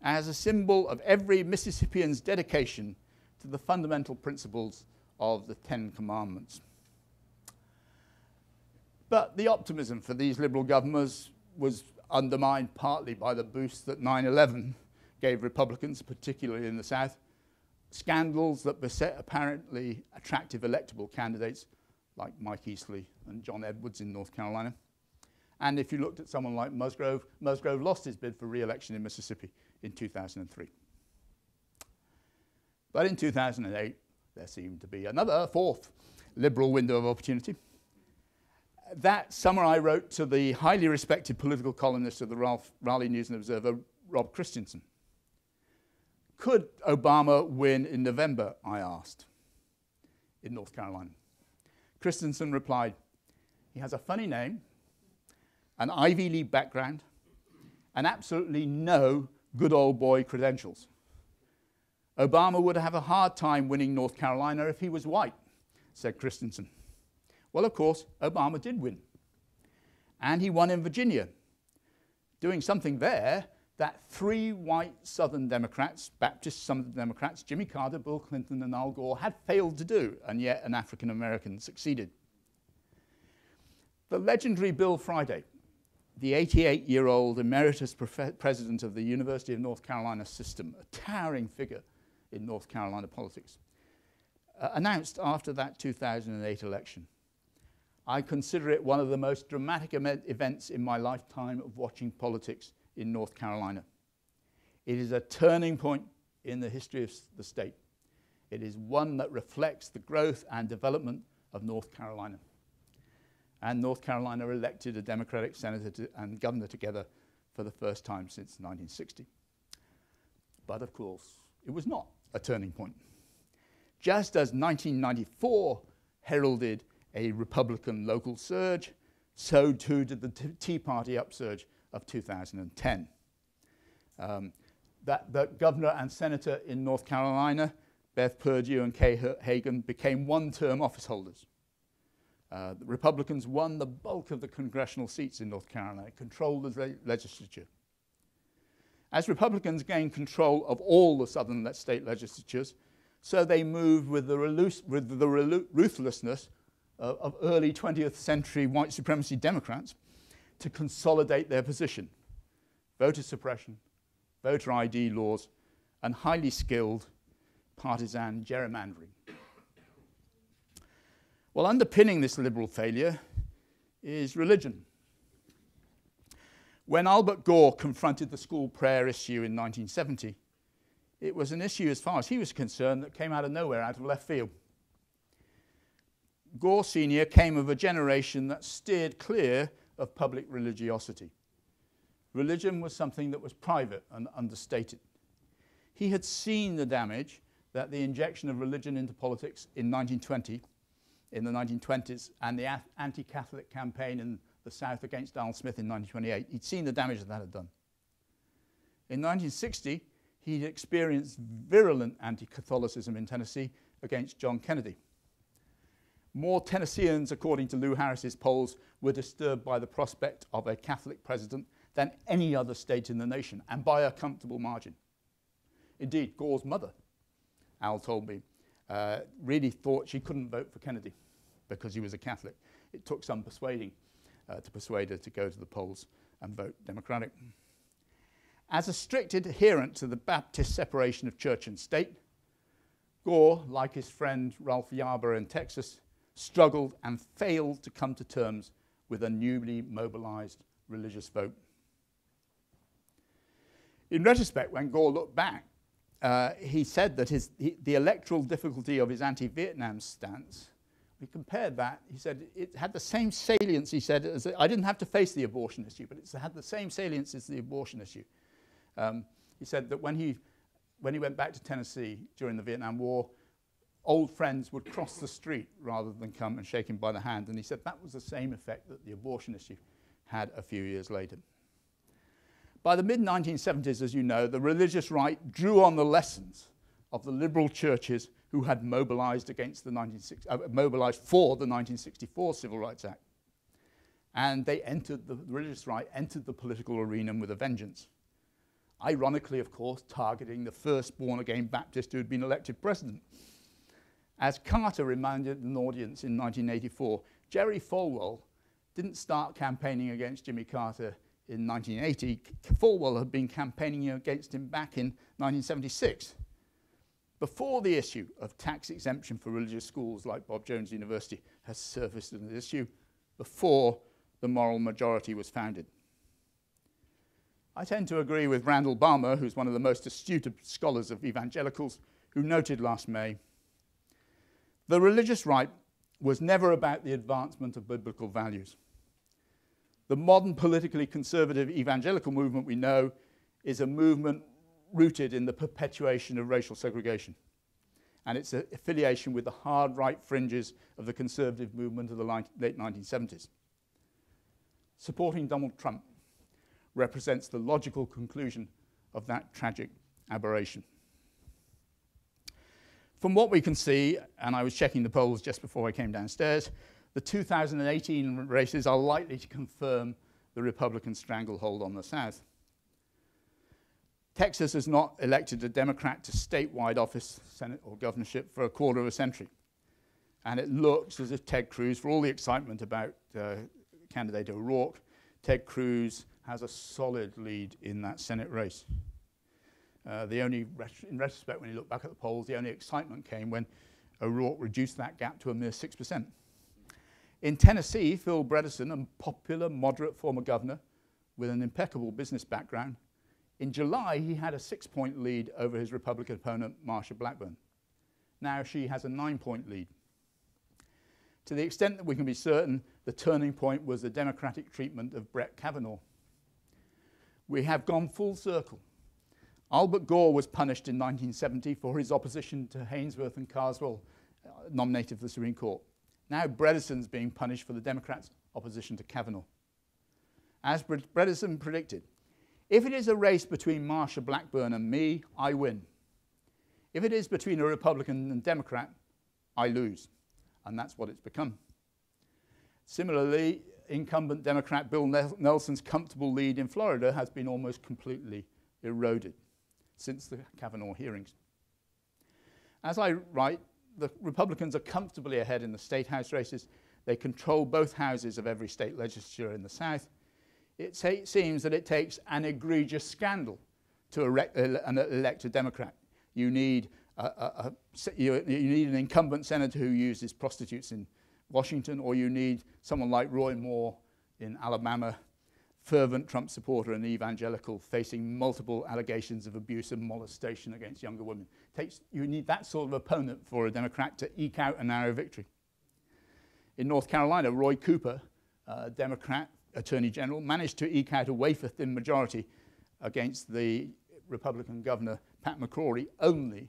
as a symbol of every Mississippian's dedication to the fundamental principles of the 10 Commandments." But the optimism for these liberal governors was undermined partly by the boost that 9/11 gave Republicans, particularly in the South, scandals that beset apparently attractive electable candidates like Mike Eastley and John Edwards in North Carolina. And if you looked at someone like Musgrove, Musgrove lost his bid for re-election in Mississippi in 2003. But in 2008, there seemed to be another fourth liberal window of opportunity. That summer, I wrote to the highly respected political columnist of the Raleigh News and Observer, Rob Christensen. Could Obama win in November, I asked, in North Carolina. Christensen replied, he has a funny name, an Ivy League background, and absolutely no good old boy credentials. Obama would have a hard time winning North Carolina if he was white, said Christensen. Well, of course, Obama did win. And he won in Virginia, doing something there that 3 white Southern Democrats, Baptist Southern Democrats, Jimmy Carter, Bill Clinton, and Al Gore, had failed to do, and yet an African American succeeded. The legendary Bill Friday, the 88-year-old emeritus president of the University of North Carolina system, a towering figure in North Carolina politics, announced after that 2008 election, I consider it one of the most dramatic events in my lifetime of watching politics in North Carolina. It is a turning point in the history of the state. It is one that reflects the growth and development of North Carolina. And North Carolina elected a Democratic senator and governor together for the first time since 1960. But of course, it was not a turning point. Just as 1994 heralded a Republican local surge, so too did the Tea Party upsurge of 2010. The governor and senator in North Carolina, Beth Perdue and Kay Hagan, became one-term office holders. The Republicans won the bulk of the congressional seats in North Carolina, controlled the legislature. As Republicans gained control of all the southern state legislatures, so they moved with the ruthlessness of early 20th century white supremacy Democrats to consolidate their position. Voter suppression, voter ID laws, and highly skilled partisan gerrymandering. Well, underpinning this liberal failure is religion. When Albert Gore confronted the school prayer issue in 1970, it was an issue, as far as he was concerned, that came out of nowhere, out of left field. Gore Sr. came of a generation that steered clear of public religiosity. Religion was something that was private and understated. He had seen the damage that the injection of religion into politics in the 1920s, and the anti-Catholic campaign in the South against Al Smith in 1928, he'd seen the damage that had done. In 1960, he'd experienced virulent anti-Catholicism in Tennessee against John Kennedy. More Tennesseans, according to Lou Harris's polls, were disturbed by the prospect of a Catholic president than any other state in the nation, and by a comfortable margin. Indeed, Gore's mother, Al told me, really thought she couldn't vote for Kennedy because he was a Catholic. It took some persuading to persuade her to go to the polls and vote Democratic. As a strict adherent to the Baptist separation of church and state, Gore, like his friend Ralph Yarber in Texas, struggled and failed to come to terms with a newly mobilized religious vote. In retrospect, when Gore looked back, he said that the electoral difficulty of his anti-Vietnam stance, we compared that, he said it had the same salience, he said, as I didn't have to face the abortion issue, but it had the same salience as the abortion issue. He said that when he went back to Tennessee during the Vietnam War, old friends would cross the street rather than come and shake him by the hand. And he said that was the same effect that the abortion issue had a few years later. By the mid-1970s, as you know, the religious right drew on the lessons of the liberal churches who had mobilized mobilized for the 1964 Civil Rights Act. And the religious right entered the political arena with a vengeance. Ironically, of course, targeting the first born-again Baptist who had been elected president. As Carter reminded an audience in 1984, Jerry Falwell didn't start campaigning against Jimmy Carter in 1980. Falwell had been campaigning against him back in 1976. before the issue of tax exemption for religious schools like Bob Jones University has surfaced as an issue, before the moral majority was founded. I tend to agree with Randall Balmer, who's one of the most astute scholars of evangelicals, who noted last May, the religious right was never about the advancement of biblical values. The modern politically conservative evangelical movement we know is a movement rooted in the perpetuation of racial segregation and its affiliation with the hard right fringes of the conservative movement of the late 1970s. Supporting Donald Trump represents the logical conclusion of that tragic aberration. From what we can see, and I was checking the polls just before I came downstairs, the 2018 races are likely to confirm the Republican stranglehold on the South. Texas has not elected a Democrat to statewide office, Senate, or governorship for a quarter of a century. And it looks as if Ted Cruz, for all the excitement about candidate O'Rourke, Ted Cruz has a solid lead in that Senate race. In retrospect, when you look back at the polls, the only excitement came when O'Rourke reduced that gap to a mere 6%. In Tennessee, Phil Bredesen, a popular, moderate former governor with an impeccable business background, in July, he had a 6-point lead over his Republican opponent, Marsha Blackburn. Now she has a 9-point lead. To the extent that we can be certain, the turning point was the Democratic treatment of Brett Kavanaugh. We have gone full circle. Albert Gore was punished in 1970 for his opposition to Haynesworth and Carswell, nominated for the Supreme Court. Now Bredesen's being punished for the Democrats' opposition to Kavanaugh. As Bredesen predicted, if it is a race between Marsha Blackburn and me, I win. If it is between a Republican and Democrat, I lose. And that's what it's become. Similarly, incumbent Democrat Bill Nelson's comfortable lead in Florida has been almost completely eroded since the Kavanaugh hearings. As I write, the Republicans are comfortably ahead in the state house races. They control both houses of every state legislature in the South. It seems that it takes an egregious scandal to elect a Democrat. You need an incumbent senator who uses prostitutes in Washington, or you need someone like Roy Moore in Alabama, fervent Trump supporter and evangelical, facing multiple allegations of abuse and molestation against younger women. You need that sort of opponent for a Democrat to eke out a narrow victory. In North Carolina, Roy Cooper, Democrat Attorney General, managed to eke out a wafer-thin majority against the Republican Governor Pat McCrory only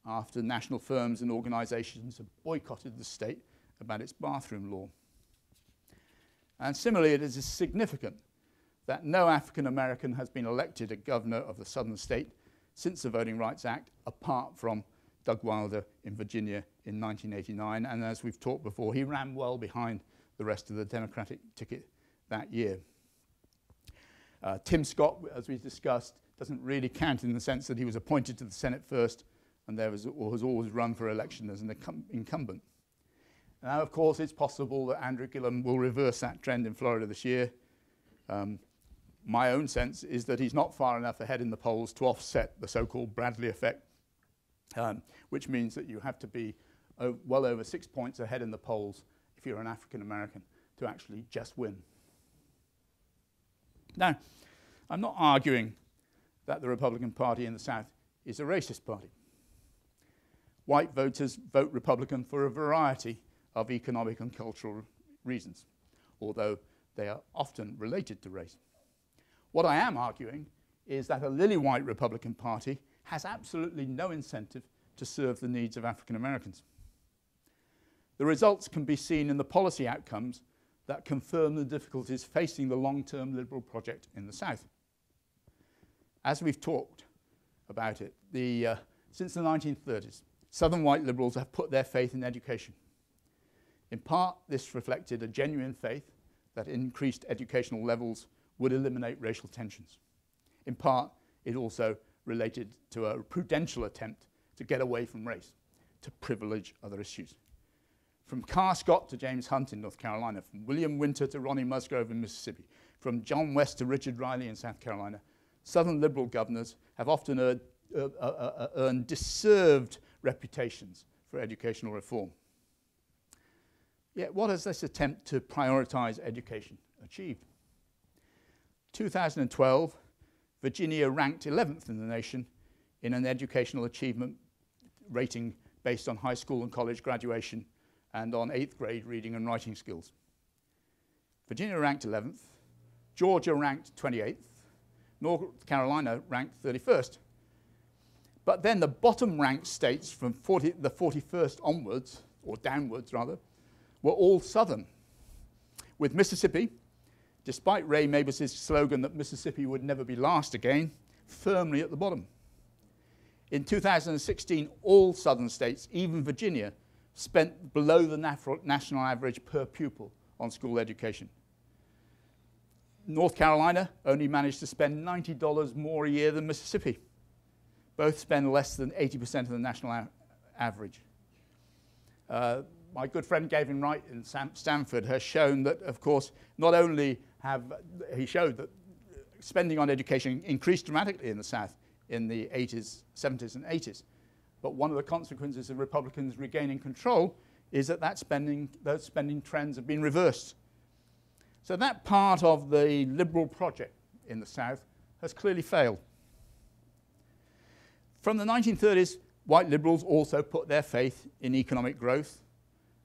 after national firms and organizations have boycotted the state about its bathroom law. And similarly, it is significant that no African American has been elected a governor of the southern state since the Voting Rights Act, apart from Doug Wilder in Virginia in 1989. And as we've talked before, he ran well behind the rest of the Democratic ticket that year. Tim Scott, as we discussed, doesn't really count in the sense that he was appointed to the Senate first and has always run for election as an incumbent. Now, of course, it's possible that Andrew Gillum will reverse that trend in Florida this year. My own sense is that he's not far enough ahead in the polls to offset the so-called Bradley effect, which means that you have to be well over 6 points ahead in the polls if you're an African American to actually just win. Now, I'm not arguing that the Republican Party in the South is a racist party. White voters vote Republican for a variety of economic and cultural reasons, although they are often related to race. What I am arguing is that a lily-white Republican Party has absolutely no incentive to serve the needs of African Americans. The results can be seen in the policy outcomes that confirm the difficulties facing the long-term liberal project in the South. As we've talked about it, since the 1930s, Southern white liberals have put their faith in education. In part, this reflected a genuine faith that increased educational levels would eliminate racial tensions. In part, it also related to a prudential attempt to get away from race, to privilege other issues. From Carr Scott to James Hunt in North Carolina, from William Winter to Ronnie Musgrove in Mississippi, from John West to Richard Riley in South Carolina, Southern liberal governors have often earned deserved reputations for educational reform. Yet what has this attempt to prioritize education achieved? 2012, Virginia ranked 11th in the nation in an educational achievement rating based on high school and college graduation and on 8th grade reading and writing skills. Virginia ranked 11th, Georgia ranked 28th, North Carolina ranked 31st. But then the bottom ranked states from the 41st onwards, or downwards rather, were all Southern, with Mississippi, despite Ray Mabus's slogan that Mississippi would never be last again, firmly at the bottom. In 2016, all Southern states, even Virginia, spent below the national average per pupil on school education. North Carolina only managed to spend $90 more a year than Mississippi. Both spend less than 80% of the national average. My good friend Gavin Wright in Sanford has shown that, of course, not only he showed that spending on education increased dramatically in the South in the 80s, 70s and 80s, but one of the consequences of Republicans regaining control is that those spending trends have been reversed. So that part of the liberal project in the South has clearly failed. From the 1930s, white liberals also put their faith in economic growth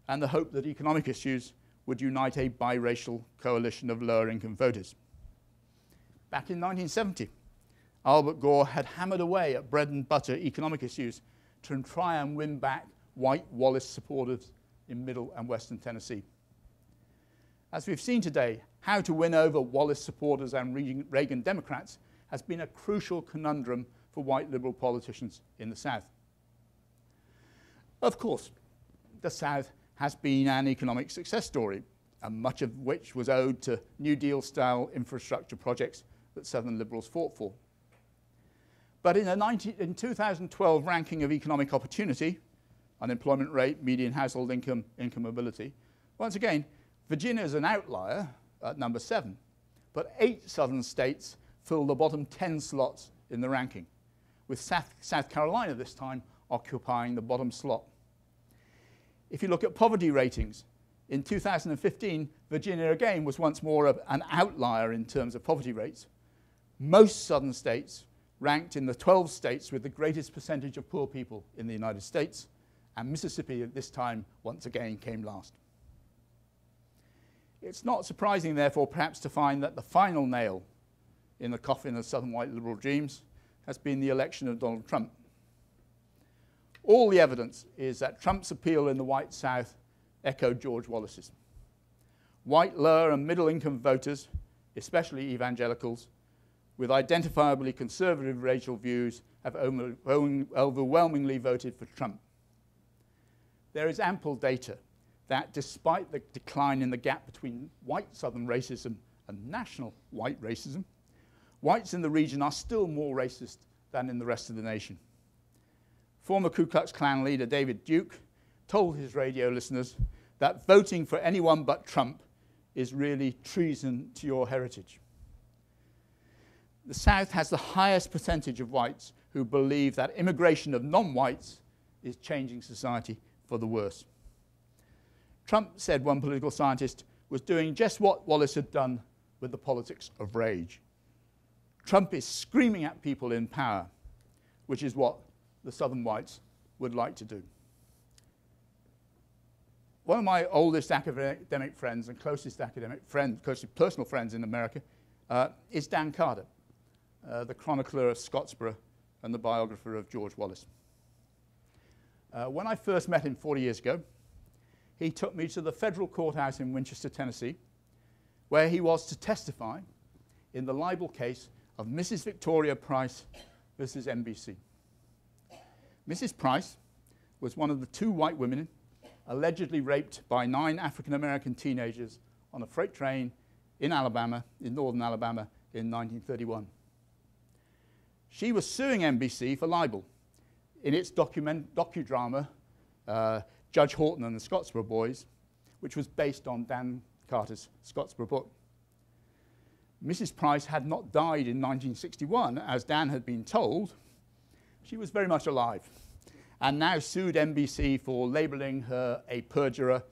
and the hope that economic issues would unite a biracial coalition of lower-income voters. Back in 1970, Albert Gore had hammered away at bread-and-butter economic issues to try and win back white Wallace supporters in Middle and Western Tennessee. As we've seen today, how to win over Wallace supporters and Reagan Democrats has been a crucial conundrum for white liberal politicians in the South. Of course, the South has been an economic success story, and much of which was owed to New Deal-style infrastructure projects that Southern liberals fought for. But in 2012 ranking of economic opportunity, unemployment rate, median household income, income mobility, once again, Virginia is an outlier at number 7, but 8 Southern states fill the bottom 10 slots in the ranking, with South Carolina this time occupying the bottom slot. If you look at poverty ratings, in 2015, Virginia again was once more an outlier in terms of poverty rates. Most Southern states ranked in the 12 states with the greatest percentage of poor people in the United States, and Mississippi at this time once again came last. It's not surprising, therefore, perhaps to find that the final nail in the coffin of Southern white liberal dreams has been the election of Donald Trump. All the evidence is that Trump's appeal in the white South echoed George Wallace's. White lower and middle income voters, especially evangelicals, with identifiably conservative racial views have overwhelmingly voted for Trump. There is ample data that despite the decline in the gap between white Southern racism and national white racism, whites in the region are still more racist than in the rest of the nation. Former Ku Klux Klan leader David Duke told his radio listeners that voting for anyone but Trump is really treason to your heritage. The South has the highest percentage of whites who believe that immigration of non-whites is changing society for the worse. Trump, said one political scientist, was doing just what Wallace had done with the politics of rage. Trump is screaming at people in power, which is what the Southern whites would like to do. One of my oldest academic friends and closest personal friends in America is Dan Carter, the chronicler of Scottsboro and the biographer of George Wallace. When I first met him 40 years ago, he took me to the federal courthouse in Winchester, Tennessee, where he was to testify in the libel case of Mrs. Victoria Price versus NBC. Mrs. Price was one of the 2 white women allegedly raped by 9 African-American teenagers on a freight train in Alabama, in northern Alabama, in 1931. She was suing NBC for libel in its docudrama, Judge Horton and the Scottsboro Boys, which was based on Dan Carter's Scottsboro book. Mrs. Price had not died in 1961, as Dan had been told. She was very much alive and now sued NBC for labeling her a perjurer,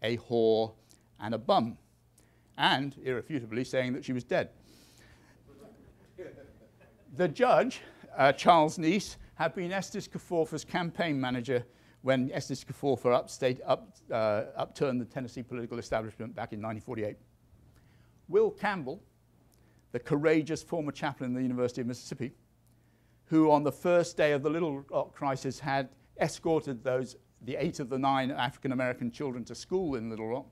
a whore, and a bum, and irrefutably saying that she was dead. The judge, Charles Neese, had been Estes Kefauver's campaign manager when Estes Kefauver upturned the Tennessee political establishment back in 1948. Will Campbell, the courageous former chaplain at the University of Mississippi, who on the first day of the Little Rock crisis had escorted the 8 of the 9 African-American children to school in Little Rock,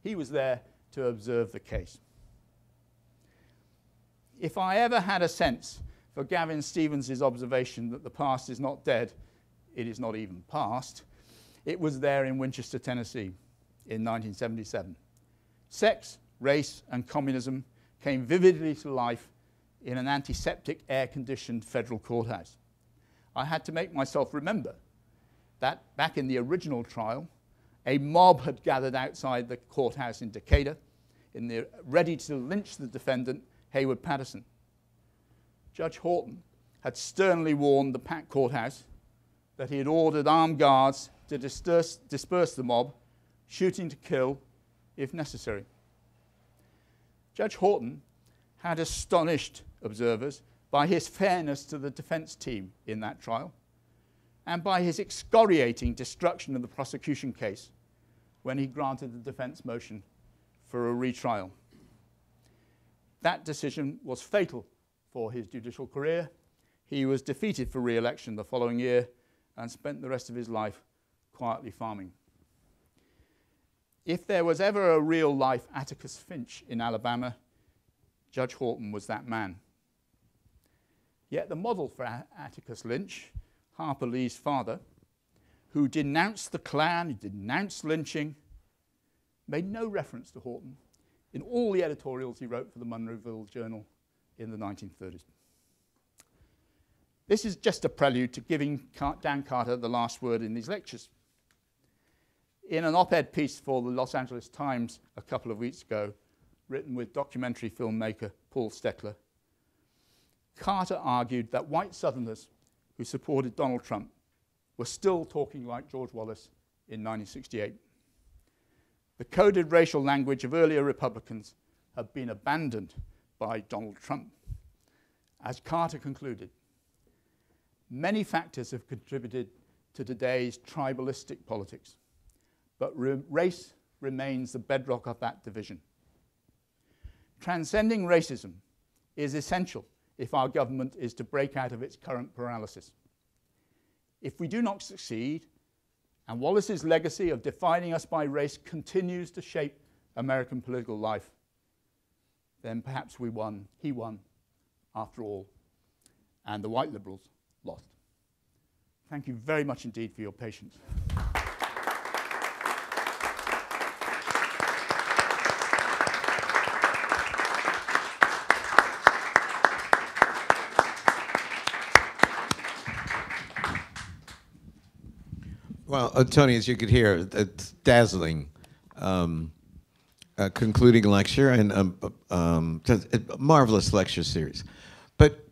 he was there to observe the case. If I ever had a sense for Gavin Stevens' observation that the past is not dead, it is not even past, it was there in Winchester, Tennessee in 1977. Sex, race, and communism came vividly to life in an antiseptic, air-conditioned federal courthouse. I had to make myself remember that back in the original trial, a mob had gathered outside the courthouse in Decatur, ready to lynch the defendant, Hayward Patterson. Judge Horton had sternly warned the packed courthouse that he had ordered armed guards to disperse the mob, shooting to kill if necessary. Judge Horton had astonished observers by his fairness to the defense team in that trial and by his excoriating destruction of the prosecution case when he granted the defense motion for a retrial. That decision was fatal for his judicial career. He was defeated for re-election the following year and spent the rest of his life quietly farming. If there was ever a real-life Atticus Finch in Alabama, Judge Horton was that man. Yet the model for Atticus Lynch, Harper Lee's father, who denounced the Klan, who denounced lynching, made no reference to Horton in all the editorials he wrote for the Monroeville Journal in the 1930s. This is just a prelude to giving Dan Carter the last word in these lectures. In an op-ed piece for the Los Angeles Times a couple of weeks ago, written with documentary filmmaker Paul Steckler, Carter argued that white Southerners who supported Donald Trump were still talking like George Wallace in 1968. The coded racial language of earlier Republicans had been abandoned by Donald Trump. As Carter concluded, many factors have contributed to today's tribalistic politics, but race remains the bedrock of that division. Transcending racism is essential if our government is to break out of its current paralysis. If we do not succeed, and Wallace's legacy of defining us by race continues to shape American political life, then perhaps he won, after all, and the white liberals lost. Thank you very much indeed for your patience. Well, Tony, as you could hear, it's dazzling concluding lecture and just a marvelous lecture series. But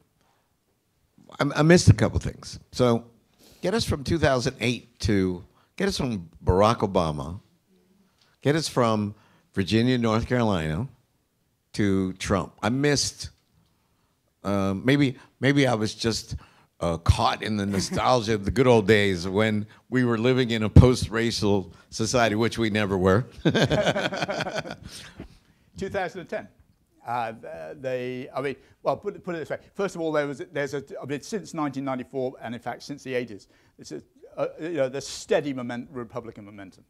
I missed a couple things. So get us from 2008 to, get us from Barack Obama, get us from Virginia, North Carolina to Trump. I missed, maybe I was just caught in the nostalgia of the good old days when we were living in a post-racial society, which we never were. 2010. Well, put it this way. First of all, since 1994, and in fact since the 80s, there's steady Republican momentum,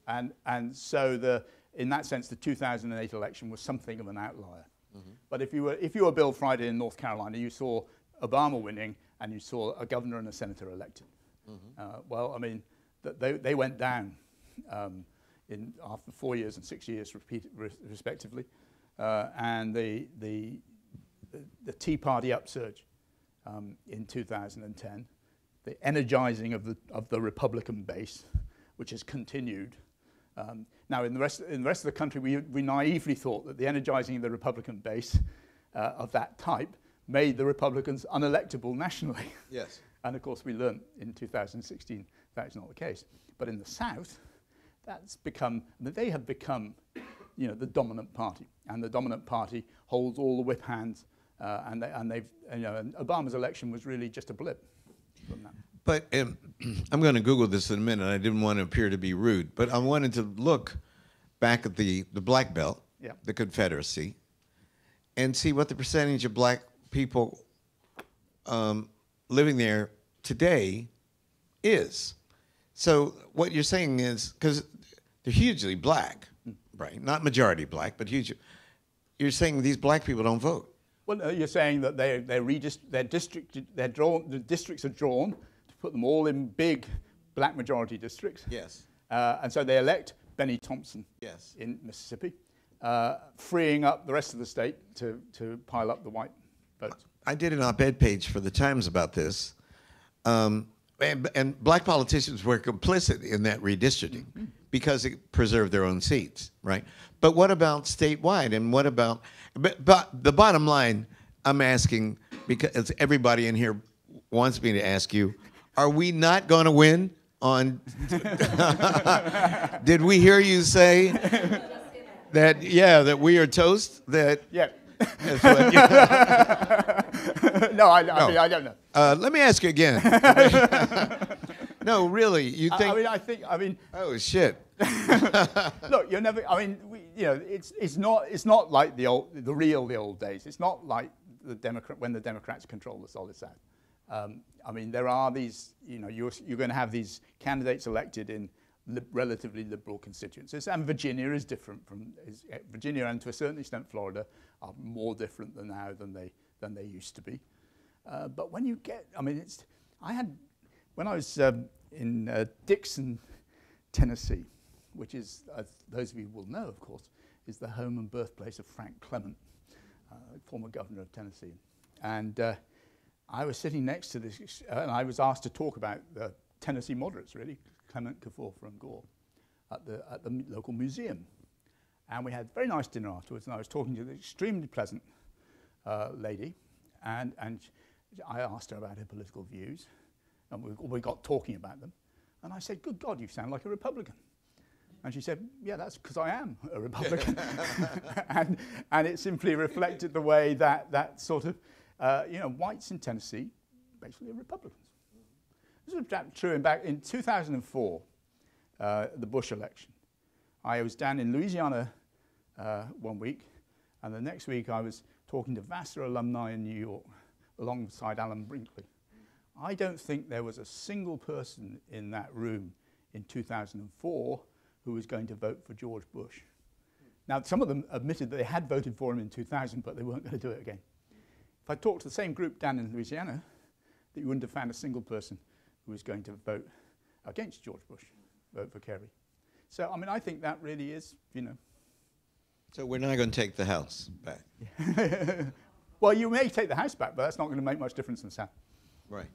and so in that sense, the 2008 election was something of an outlier. But if you were Bill Friday in North Carolina, you saw Obama winning, and you saw a governor and a senator elected. Well, I mean, they went down after 4 years and 6 years, respectively, and the Tea Party upsurge in 2010, the energizing of the Republican base, which has continued. Now, in the rest of the country, we naively thought that the energizing of the Republican base of that type made the Republicans unelectable nationally. Yes. And of course, we learned in 2016 that's not the case. But in the South, they have become, you know, the dominant party, and the dominant party holds all the whip hands, and Obama's election was really just a blip from that. But I'm going to Google this in a minute. I didn't want to appear to be rude, but I wanted to look back at the Black Belt, the Confederacy, and see what the percentage of black people living there today is. So what you're saying is, because they're hugely black, right? Not majority black, but huge. You're saying these black people don't vote. Well, no, you're saying that the districts are drawn to put them all in big black majority districts. Yes. And so they elect Benny Thompson in Mississippi, freeing up the rest of the state to pile up the white votes. I did an op-ed page for the Times about this, and black politicians were complicit in that redistricting because it preserved their own seats, right? But what about statewide, and what about, but the bottom line I'm asking, because everybody in here wants me to ask you, are we not going to win on, did we hear you say that, that we are toast? That that's what no, I don't know. Let me ask you again. No, really, you think? I mean. Oh shit. Look, you're never. I mean, it's not like the old days. It's not like when the Democrats control the solid South. I mean, there are these. You're going to have these candidates elected in relatively liberal constituencies, and Virginia is different from Virginia, and to a certain extent Florida are more different now than they used to be. But when you get, I mean, when I was in Dixon, Tennessee, which is, as those of you will know, of course, is the home and birthplace of Frank Clement, former governor of Tennessee. And I was sitting next to this, and I was asked to talk about the Tennessee moderates, really, Clement, Kaforth, and Gore, at the local museum. And we had a very nice dinner afterwards, and I was talking to an extremely pleasant lady, and I asked her about her political views, and we got talking about them. And I said, "Good God, you sound like a Republican." And she said, "Yeah, that's because I am a Republican." and it simply reflected the way that sort of, whites in Tennessee basically are Republicans. This was true in 2004, the Bush election. I was down in Louisiana 1 week, and the next week I was talking to Vassar alumni in New York alongside Alan Brinkley. I don't think there was a single person in that room in 2004 who was going to vote for George Bush. Now, some of them admitted that they had voted for him in 2000, but they weren't going to do it again. If I talked to the same group down in Louisiana, that you wouldn't have found a single person who was going to vote against George Bush, vote for Kerry. So, I mean, I think that really is, So we're not going to take the House back. Well, you may take the House back, but that's not going to make much difference in the South. Right.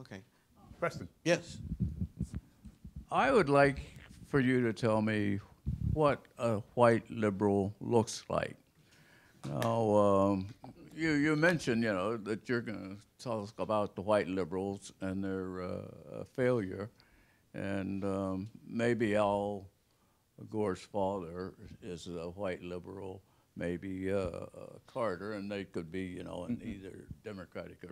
Okay. Preston. Yes. I would like for you to tell me what a white liberal looks like. Now, you mentioned, that you're going to talk about the white liberals and their failure, and maybe Al Gore's father is a white liberal, maybe Carter, and they could be, in either Democratic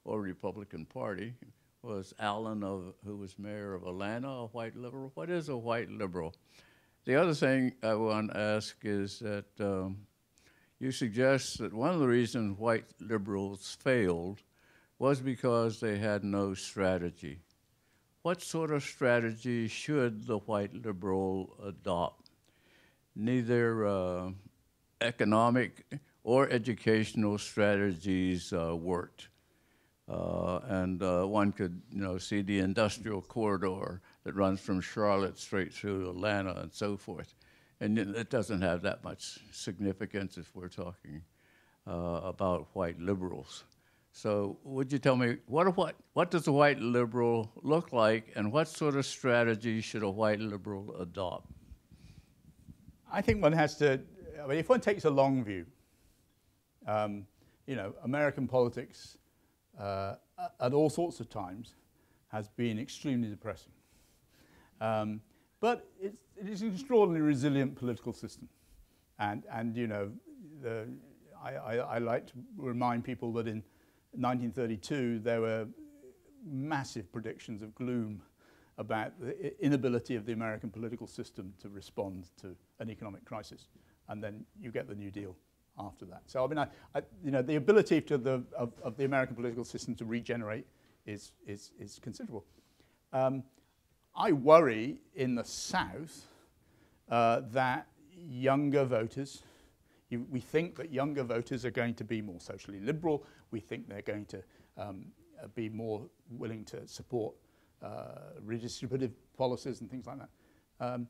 or Republican Party. Was Allen, who was mayor of Atlanta, a white liberal? What is a white liberal? The other thing I want to ask is that you suggest that one of the reasons white liberals failed was because they had no strategy. What sort of strategy should the white liberal adopt? Neither economic or educational strategies worked. And one could, see the industrial corridor that runs from Charlotte straight through Atlanta and so forth. And it doesn't have that much significance if we're talking about white liberals. So would you tell me, what does a white liberal look like, and what sort of strategy should a white liberal adopt? I think one has to, if one takes a long view, American politics at all sorts of times has been extremely depressing. But it is an extraordinarily resilient political system. And you know, I like to remind people that in 1932 there were massive predictions of gloom about the inability of the American political system to respond to an economic crisis. And then you get the New Deal after that. So I mean, you know, the ability of the American political system to regenerate is considerable. I worry in the South that younger voters, we think that younger voters are going to be more socially liberal. We think they're going to be more willing to support redistributive policies and things like that.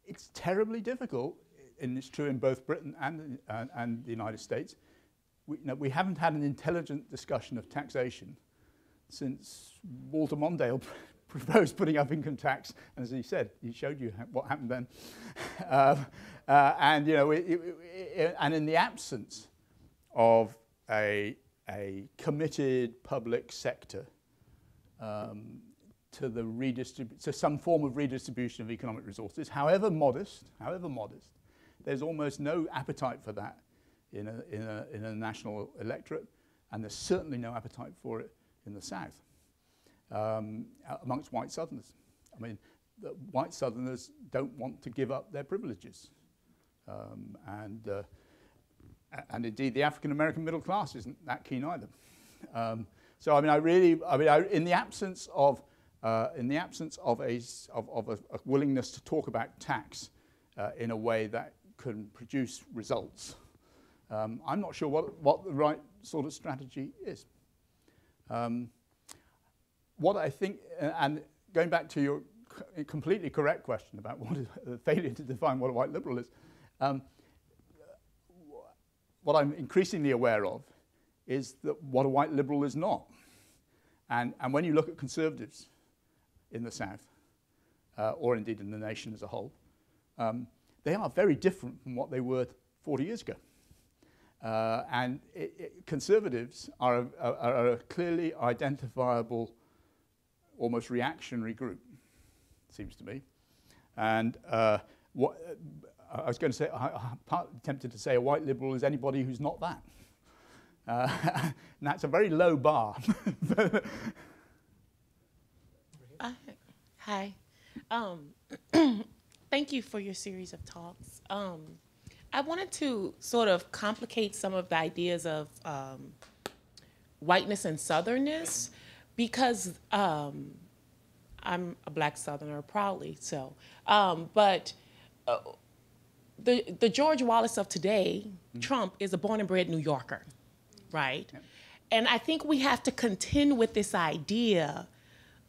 It's terribly difficult, and it's true in both Britain and the United States. We haven't had an intelligent discussion of taxation since Walter Mondale proposed putting up income tax, and as he said, he showed you what happened then. And you know, and in the absence of a committed public sector to some form of redistribution of economic resources, however modest, there's almost no appetite for that in a national electorate, and there's certainly no appetite for it in the South. Amongst white Southerners. I mean, the white Southerners don't want to give up their privileges. And indeed, the African-American middle class isn't that keen either. So, I mean, in the absence of a willingness to talk about tax in a way that can produce results, I'm not sure what the right sort of strategy is. What I think, and going back to your completely correct question about what is the failure to define what a white liberal is, what I'm increasingly aware of is that what a white liberal is not. And when you look at conservatives in the South, or indeed in the nation as a whole, they are very different from what they were 40 years ago. And conservatives are a clearly identifiable, almost reactionary group, seems to me. And what I was going to say, I'm tempted to say a white liberal is anybody who's not that. And that's a very low bar. Hi. Thank you for your series of talks. I wanted to sort of complicate some of the ideas of whiteness and Southernness, because I'm a Black Southerner, proudly so. But the George Wallace of today, Trump, is a born and bred New Yorker, right? Yeah. And I think we have to contend with this idea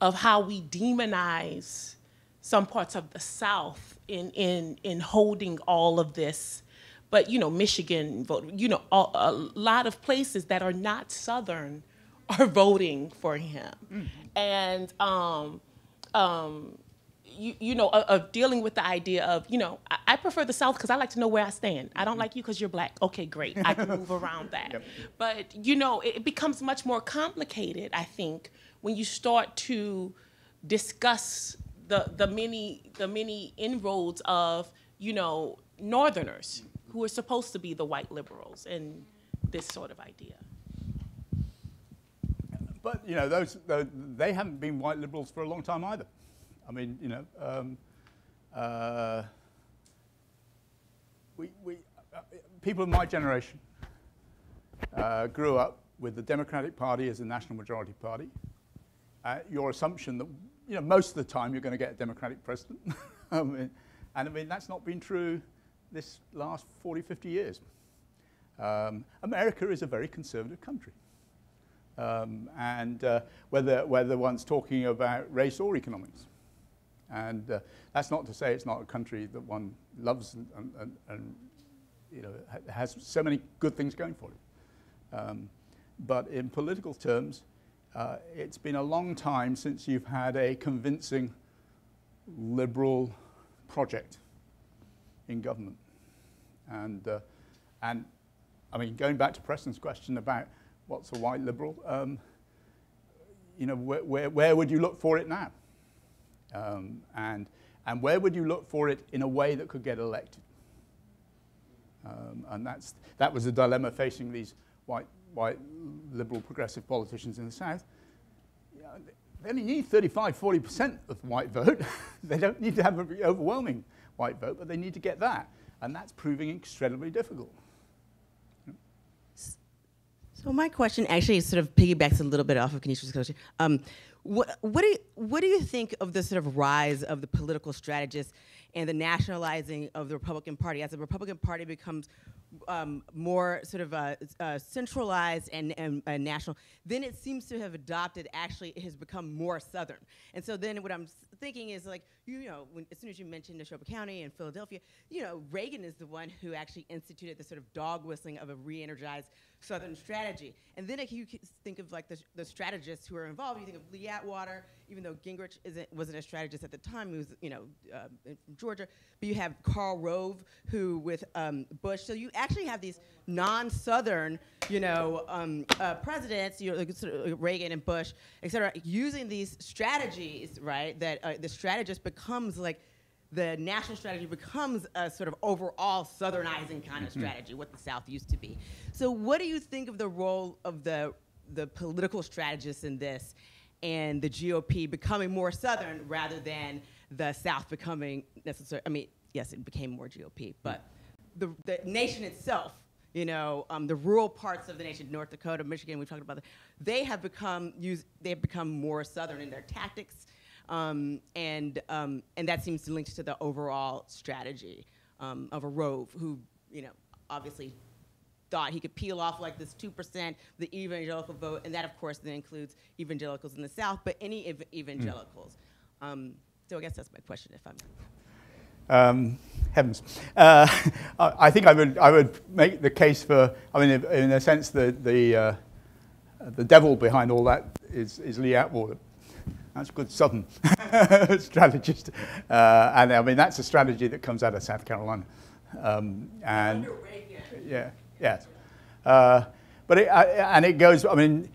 of how we demonize some parts of the South in holding all of this. But, you know, Michigan, you know, a lot of places that are not Southern are voting for him. And, you know, of dealing with the idea of, you know, I prefer the South because I like to know where I stand. I don't like you because you're Black. Okay, great. I can move around that. Yep. But, you know, it becomes much more complicated, I think, when you start to discuss the many inroads of, you know, Northerners who are supposed to be the white liberals and this sort of idea. But, you know, they haven't been white liberals for a long time either. I mean, you know, people of my generation grew up with the Democratic Party as the national majority party. Your assumption that, you know, most of the time you're going to get a Democratic president. I mean, that's not been true this last 40, 50 years. America is a very conservative country. And whether one's talking about race or economics. And that's not to say it's not a country that one loves and you know, has so many good things going for it. But in political terms, it's been a long time since you've had a convincing liberal project in government. And I mean, going back to Preston's question about what's a white liberal, you know, where would you look for it now? And where would you look for it in a way that could get elected? And that was the dilemma facing these white liberal progressive politicians in the South. You know, they only need 35–40% of the white vote. They don't need to have an overwhelming white vote, but they need to get that. And that's proving incredibly difficult. So my question actually sort of piggybacks a little bit off of Kenisha's question. What do you think of the sort of rise of the political strategists and the nationalizing of the Republican Party? As the Republican Party becomes more sort of centralized and national, then it seems to have adopted, actually, it has become more Southern. And so then what I'm thinking is, like, you know, as soon as you mentioned Neshoba County and Philadelphia, you know, Reagan is the one who actually instituted the sort of dog whistling of a re-energized Southern strategy. And then you think of, like, the strategists who are involved. You think of Lee Atwater, even though Gingrich wasn't a strategist at the time, he was, you know, from Georgia. But you have Karl Rove, who with Bush. So you actually have these non-Southern, you know, presidents, you know, like sort of Reagan and Bush, et cetera, using these strategies, right? That the strategist becomes like, the national strategy becomes a sort of overall Southernizing kind of strategy, what the South used to be. So what do you think of the role of the political strategists in this, and the GOP becoming more Southern rather than the South becoming necessary? I mean, yes, it became more GOP, but the nation itself, you know, the rural parts of the nation, North Dakota, Michigan, we've talked about that, they have become more Southern in their tactics, and that seems to link to the overall strategy of a Rove, who, you know, obviously thought he could peel off like this 2%, the evangelical vote, and that of course then includes evangelicals in the South, but any evangelicals. So I guess that's my question, if I'm. Heavens. I think I would make the case for, I mean, in a sense, the devil behind all that is Lee Atwater. That's a good Southern strategist. And I mean, that's a strategy that comes out of South Carolina. And yeah, yes. But it goes, I mean,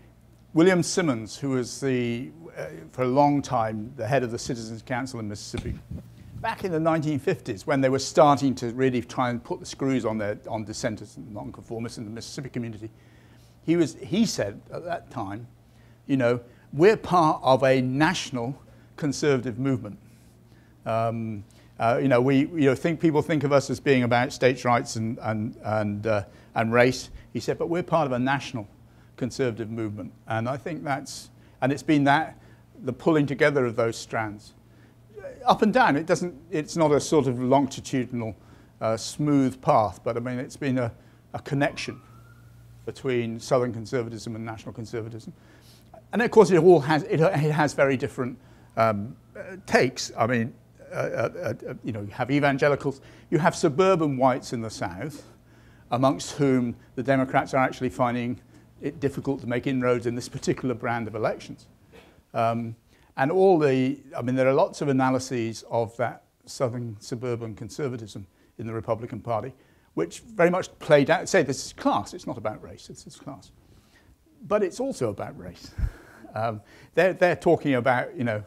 William Simmons, who was for a long time, the head of the Citizens Council in Mississippi, back in the 1950s, when they were starting to really try and put the screws on dissenters and nonconformists in the Mississippi community, he said at that time, you know, we're part of a national conservative movement. You know, people think of us as being about states' rights and race. He said, but we're part of a national conservative movement, and I think it's been the pulling together of those strands, up and down. It's not a sort of longitudinal, smooth path, but I mean, it's been a connection between Southern conservatism and national conservatism. And of course, it has very different takes. I mean, you know, you have evangelicals, you have suburban whites in the South, amongst whom the Democrats are actually finding it difficult to make inroads in this particular brand of elections. And I mean, there are lots of analyses of that Southern suburban conservatism in the Republican Party, which very much played out, say this is class, it's not about race, it's class. But it's also about race. They're talking about, you know,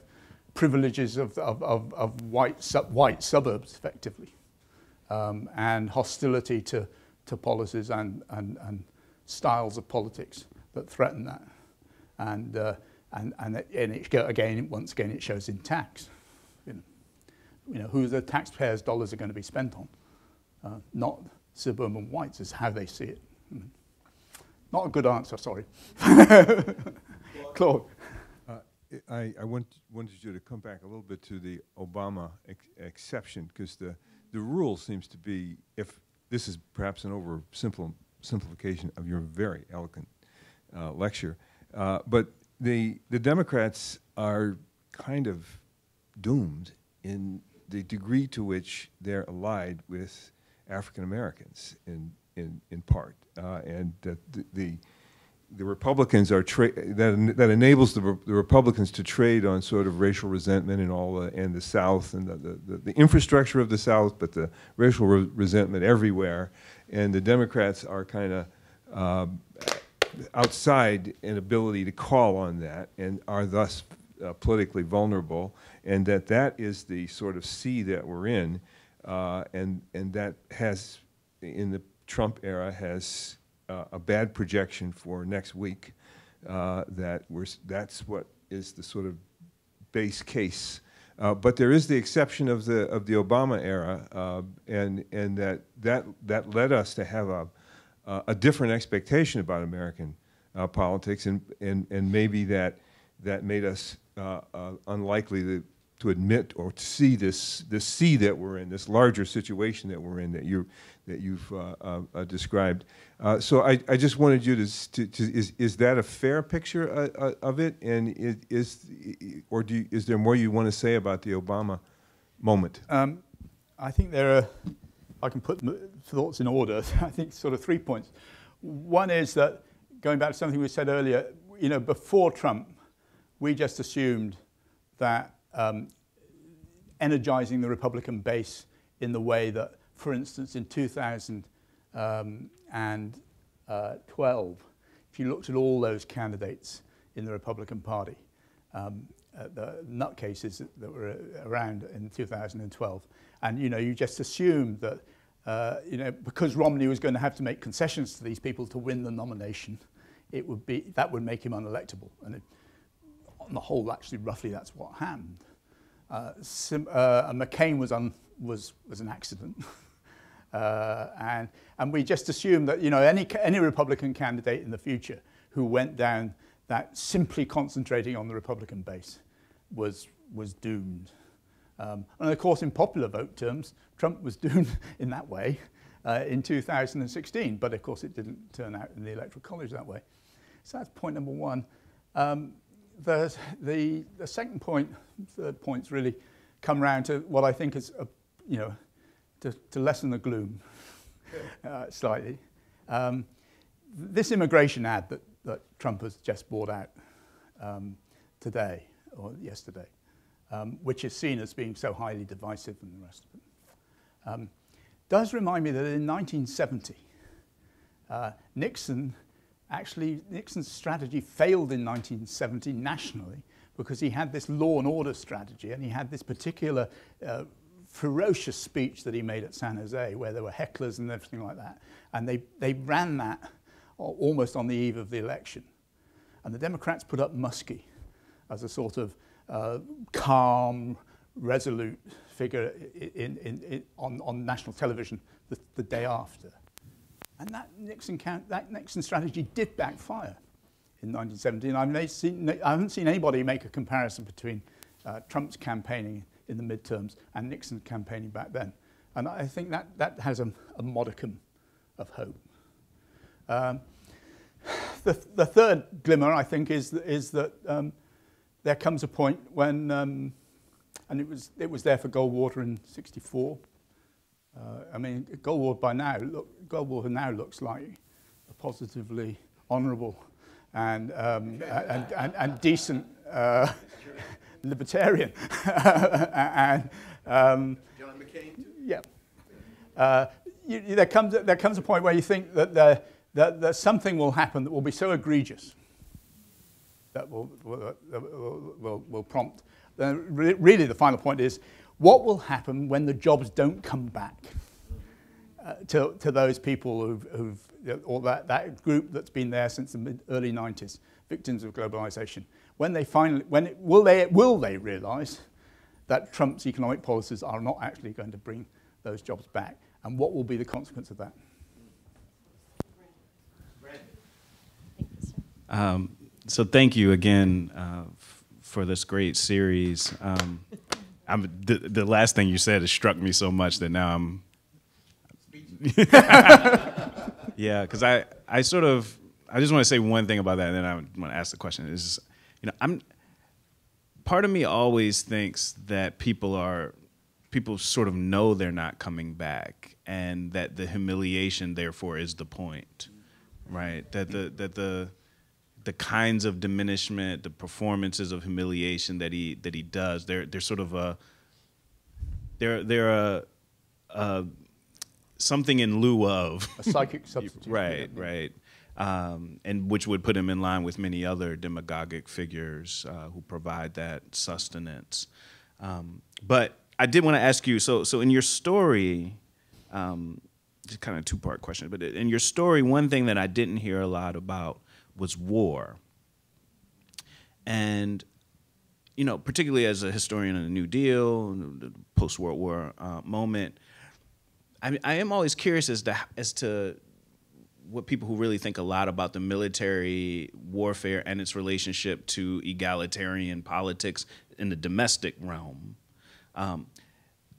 privileges of white suburbs, effectively, and hostility to policies and styles of politics that threaten that, and once again it shows in tax. You know, who the taxpayers' dollars are going to be spent on, not suburban whites, is how they see it. Not a good answer, sorry. Claude. I wanted you to come back a little bit to the Obama exception, because the rule seems to be, if this is perhaps an oversimplification of your very eloquent lecture, but the Democrats are kind of doomed in the degree to which they're allied with African Americans in part, and that the Republicans are that enables the Republicans to trade on sort of racial resentment and all, and the South and the infrastructure of the South, but the racial resentment everywhere, and the Democrats are kind of outside an ability to call on that and are thus politically vulnerable, and that is the sort of sea that we're in, and that has, in the Trump era, has a bad projection for next week. That's what is the sort of base case. But there is the exception of the Obama era, and that led us to have a different expectation about American politics, and maybe that made us unlikely to admit or to see this sea that we're in, this larger situation that we're in that you've described. So I just wanted you to is that a fair picture of it, and is there more you want to say about the Obama moment? I think there are, I can put thoughts in order. I think sort of 3 points. One is that, going back to something we said earlier, before Trump, we just assumed that energizing the Republican base in the way that, for instance, in 2012, if you looked at all those candidates in the Republican Party, the nutcases that were around in 2012, and you just assumed that because Romney was going to have to make concessions to these people to win the nomination, that would make him unelectable. And on the whole, actually, roughly, that's what happened. McCain was an accident, and we just assumed that any Republican candidate in the future who went down that simply concentrating on the Republican base was doomed. And of course, in popular vote terms, Trump was doomed in that way in 2016. But of course, it didn't turn out in the Electoral College that way. So that's point number one. The second point, third points really come round to what I think is, to lessen the gloom slightly. This immigration ad that Trump has just brought out today or yesterday, which is seen as being so highly divisive and the rest of it, does remind me that in 1970, Nixon's strategy failed in 1970 nationally because he had this law and order strategy, and he had this particular ferocious speech that he made at San Jose where there were hecklers and everything like that. And they ran that almost on the eve of the election. And the Democrats put up Muskie as a sort of calm, resolute figure on national television the day after. And that Nixon strategy did backfire in 1970. And I haven't seen anybody make a comparison between Trump's campaigning in the midterms and Nixon's campaigning back then. And I think that has a modicum of hope. The third glimmer, I think, is that there comes a point when, and it was there for Goldwater in '64. Goldwater now looks like a positively honourable and decent libertarian. And John McCain too? Yeah. There comes a point where you think that something will happen that will be so egregious that will prompt. Really, the final point is, what will happen when the jobs don't come back to those people or that group that's been there since the early 90s, victims of globalization? Will they realize that Trump's economic policies are not actually going to bring those jobs back? And what will be the consequence of that? So thank you again for this great series. The last thing you said has struck me so much that now I'm... Yeah, because I just want to say one thing about that, and then I want to ask the question. Is, part of me always thinks that people sort of know they're not coming back, and that the humiliation therefore is the point, right? That the kinds of diminishment, the performances of humiliation that he does, they're sort of they're something in lieu of a psychic substitute. Right. and which would put him in line with many other demagogic figures who provide that sustenance. But I did want to ask you, so in your story, just kind of a two-part question, but in your story, one thing that I didn't hear a lot about was war. And, you know, particularly as a historian of the New Deal, the post-World War moment, I am always curious as to what people who really think a lot about the military warfare and its relationship to egalitarian politics in the domestic realm.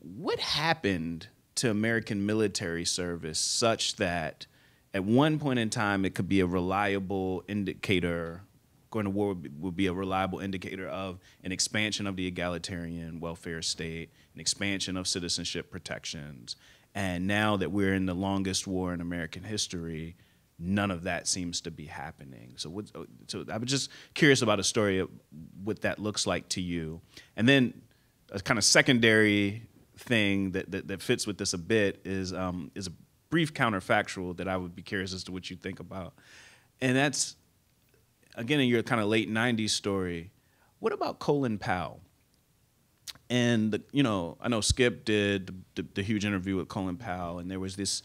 What happened to American military service such that at one point in time it could be a reliable indicator, going to war would be a reliable indicator of an expansion of the egalitarian welfare state, an expansion of citizenship protections, and now that we're in the longest war in American history, none of that seems to be happening. So I was just curious about a story of what that looks like to you. And then a kind of secondary thing that fits with this a bit is a brief counterfactual that I would be curious as to what you think about. And that's, again, in your kind of late 90s story, what about Colin Powell? And, you know, I know Skip did the huge interview with Colin Powell, and there was this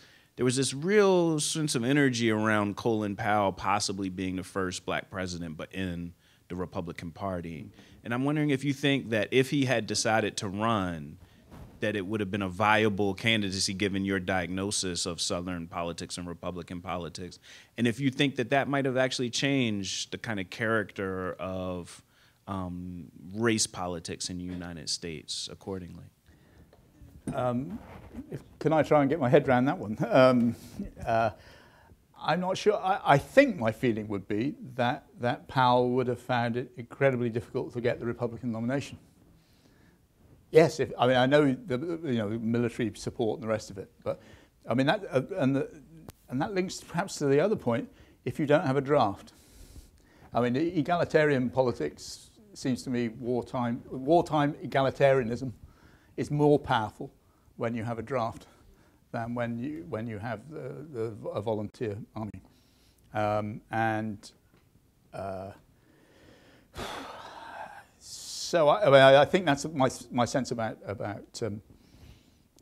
real sense of energy around Colin Powell possibly being the first black president, but in the Republican Party. And I'm wondering if you think that if he had decided to run, that it would have been a viable candidacy given your diagnosis of Southern politics and Republican politics. And if you think that that might have actually changed the kind of character of race politics in the United States accordingly. Can I try and get my head around that one? I'm not sure. I think my feeling would be that Powell would have found it incredibly difficult to get the Republican nomination. Yes, I know the military support and the rest of it, but I mean that and that links perhaps to the other point. If you don't have a draft, I mean, egalitarian politics seems to me wartime egalitarianism is more powerful when you have a draft than when you have a volunteer army, so I think that's my sense about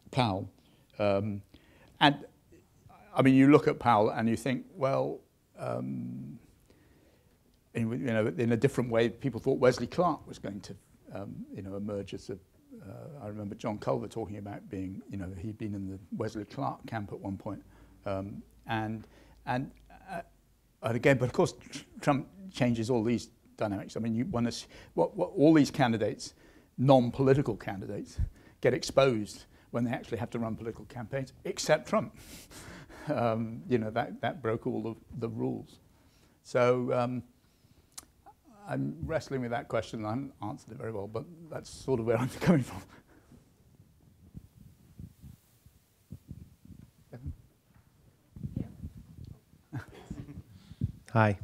Powell, and I mean, you look at Powell and you think, well, in a different way, people thought Wesley Clark was going to emerge as a. I remember John Culver talking about being, he'd been in the Wesley Clark camp at one point, and again, but of course, Trump changes all these dynamics. I mean, you want to all these candidates, non-political candidates, get exposed when they actually have to run political campaigns, except Trump. That broke all of the rules. So I'm wrestling with that question, and I haven't answered it very well, but that's sort of where I'm coming from. Hi.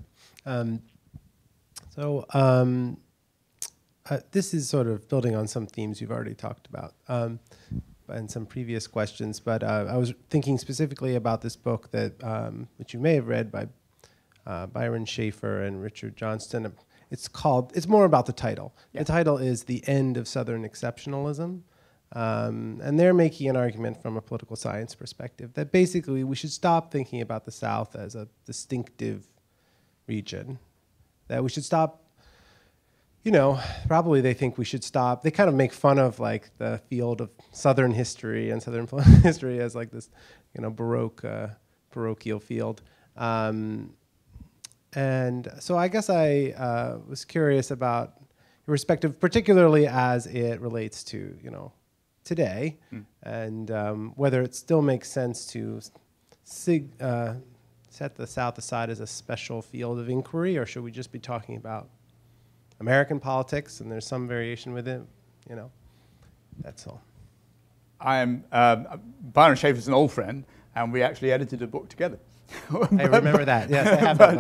This is sort of building on some themes you've already talked about and some previous questions, but I was thinking specifically about this book that which you may have read by Byron Schaefer and Richard Johnston. It's more about the title. Yeah. The title is The End of Southern Exceptionalism. And they're making an argument from a political science perspective that basically we should stop thinking about the South as a distinctive region, that we should stop, probably they think we should stop. They kind of make fun of like the field of Southern history and Southern history as like this, parochial field. And so I guess I was curious about your perspective, particularly as it relates to, today, and whether it still makes sense to set the South aside as a special field of inquiry, or should we just be talking about American politics and there's some variation with it? That's all. Byron Schaefer's an old friend, and we actually edited a book together. I remember that. Yes, I have that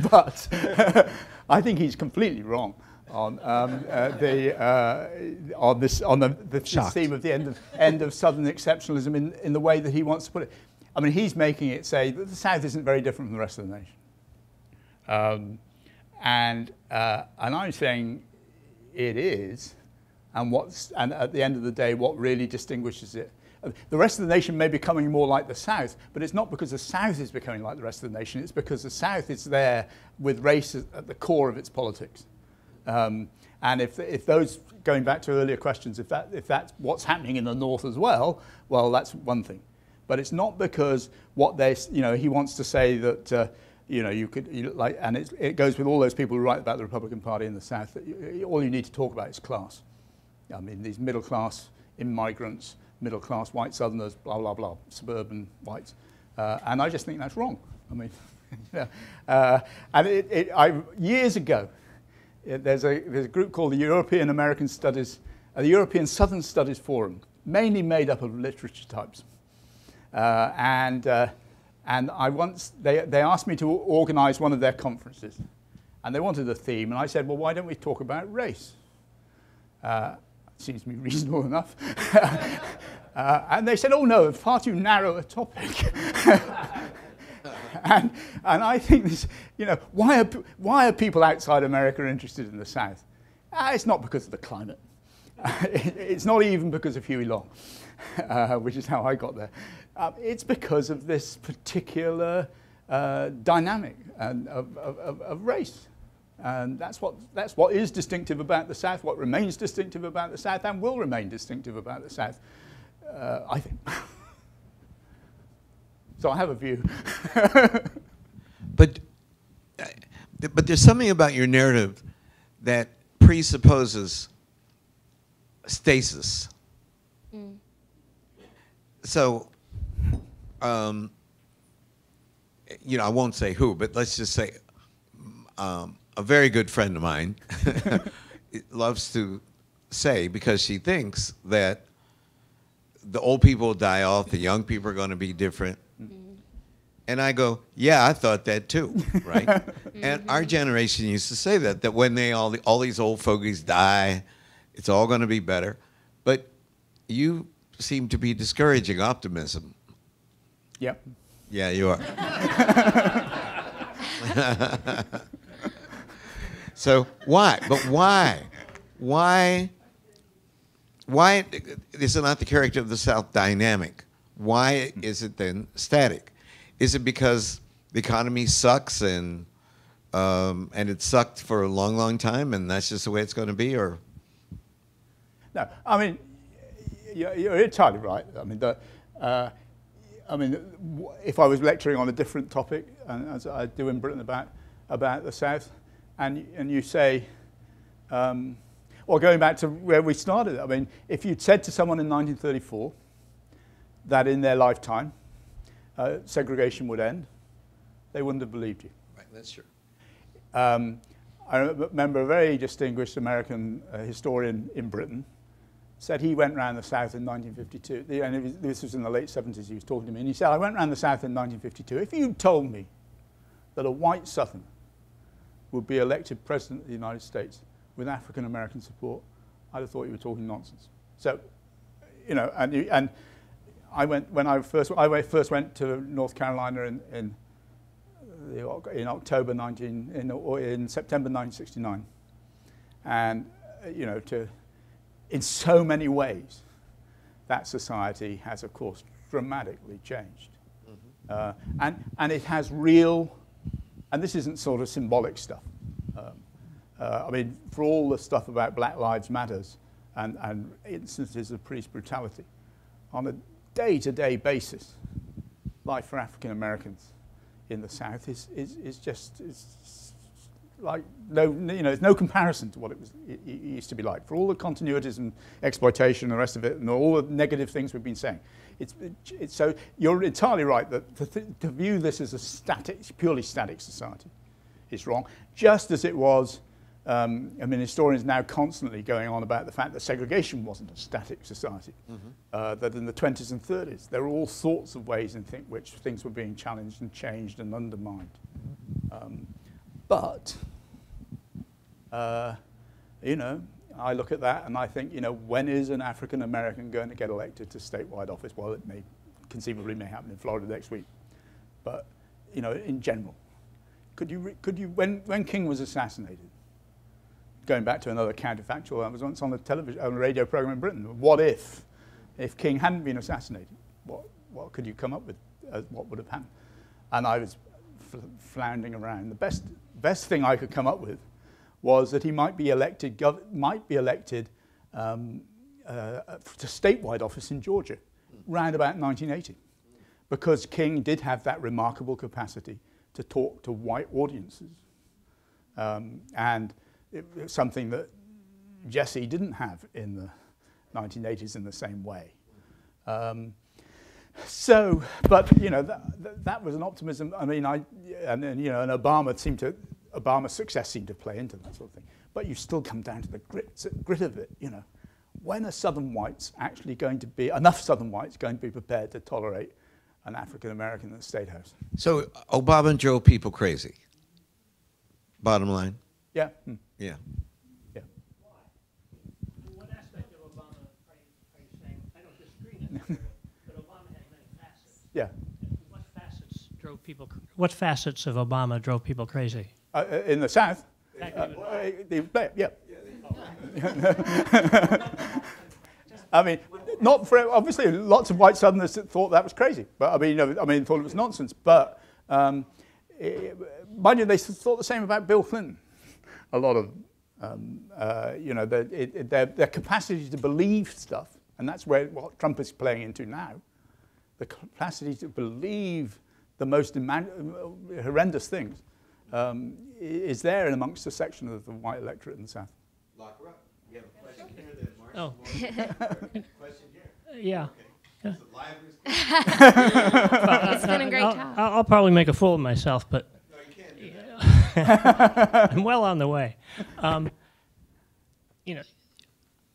book. but I think he's completely wrong on this theme of the end of Southern exceptionalism in the way that he wants to put it. I mean, he's making it say that the South isn't very different from the rest of the nation. And I'm saying it is, and at the end of the day, what really distinguishes it. The rest of the nation may be becoming more like the South, but it's not because the South is becoming like the rest of the nation, it's because the South is there with race at the core of its politics. And if those, going back to earlier questions, if that's what's happening in the North as well, that's one thing. But it's not because he wants to say that, and it goes with all those people who write about the Republican Party in the South, that all you need to talk about is class. I mean, these middle-class immigrants, middle-class white Southerners, blah, blah, blah, suburban whites. And I just think that's wrong. I mean, years ago, there's a group called the European American Studies, the European Southern Studies Forum, mainly made up of literature types. And they asked me to organize one of their conferences. And they wanted a theme, and I said, well, why don't we talk about race? Seems to me reasonable enough. And they said, oh no, far too narrow a topic. and I think this, why are people outside America interested in the South? It's not because of the climate. It's not even because of Huey Long, which is how I got there. It's because of this particular dynamic of race. And that's what is distinctive about the South, what remains distinctive about the South, and will remain distinctive about the South, I think. So I have a view. But there's something about your narrative that presupposes stasis. Mm. So, I won't say who, but let's just say a very good friend of mine loves to say, because she thinks that the old people die off, the young people are going to be different. Mm-hmm. And I go, yeah, I thought that too, right? Mm-hmm. And our generation used to say that when all these old fogies die, it's all going to be better. But you seem to be discouraging optimism. Yep. Yeah, you are. So why? But why? Why is it not the character of the South dynamic? Why is it then static? Is it because the economy sucks and it sucked for a long, long time, and that's just the way it's going to be, or? No, I mean, you're entirely right. I mean, if I was lecturing on a different topic, and as I do in Britain about the South, and you say, well, going back to where we started, I mean, if you'd said to someone in 1934 that in their lifetime segregation would end, they wouldn't have believed you. Right, that's true. I remember a very distinguished American historian in Britain said he went around the South in 1952. And this was in the late 70s, he was talking to me, and he said, I went around the South in 1952. If you told me that a white Southerner would be elected president of the United States with African American support, I'd have thought you were talking nonsense. So, and I went when I first went to North Carolina in September 1969, and in so many ways, that society has, of course, dramatically changed, and it has real. And this isn't sort of symbolic stuff. I mean, for all the stuff about Black Lives Matters and instances of police brutality, on a day-to-day basis, life for African Americans in the South is like there's no comparison to what it used to be like. For all the continuities and exploitation and the rest of it, and all the negative things we've been saying, so you're entirely right that to view this as a purely static society is wrong. Just as it was, I mean, historians now constantly going on about the fact that segregation wasn't a static society. Mm-hmm. That in the 20s and 30s there were all sorts of ways in which things were being challenged and changed and undermined. But I look at that and I think, when is an African American going to get elected to statewide office? Well, it may conceivably may happen in Florida next week. But, you know, in general, could you, when King was assassinated, going back to another counterfactual, I was once on a radio program in Britain, what if King hadn't been assassinated? What could you come up with? What would have happened? And I was floundering around. The best thing I could come up with was that he might be elected to statewide office in Georgia, round about 1980, because King did have that remarkable capacity to talk to white audiences, and it was something that Jesse didn't have in the 1980s in the same way. So, but you know, that was an optimism. I mean, and you know, and Obama's success seemed to play into that sort of thing. But you still come down to the grit of it. You know, when are Southern whites actually going to be enough Southern whites going to be prepared to tolerate an African American in the State House? So Obama drove people crazy. Bottom line. Yeah. Yeah. Yeah. What aspect of Obama are you saying? I don't disagree necessarily, but Obama had many facets. Yeah. What facets of Obama drove people crazy? In the South. Yeah. I mean, not for obviously lots of white Southerners that thought that was crazy, but I mean, you know, thought it was nonsense. But mind you, they thought the same about Bill Clinton. A lot of you know, their capacity to believe stuff, and that's what Trump is playing into now. The capacity to believe the most horrendous things is there in amongst a section of the white electorate in the South. Lock her up. You have a question here, then Mark. Oh. Question here. Yeah. Okay. It's been a great talk. I'll probably make a fool of myself, but No, you can't do that. I'm well on the way. You know,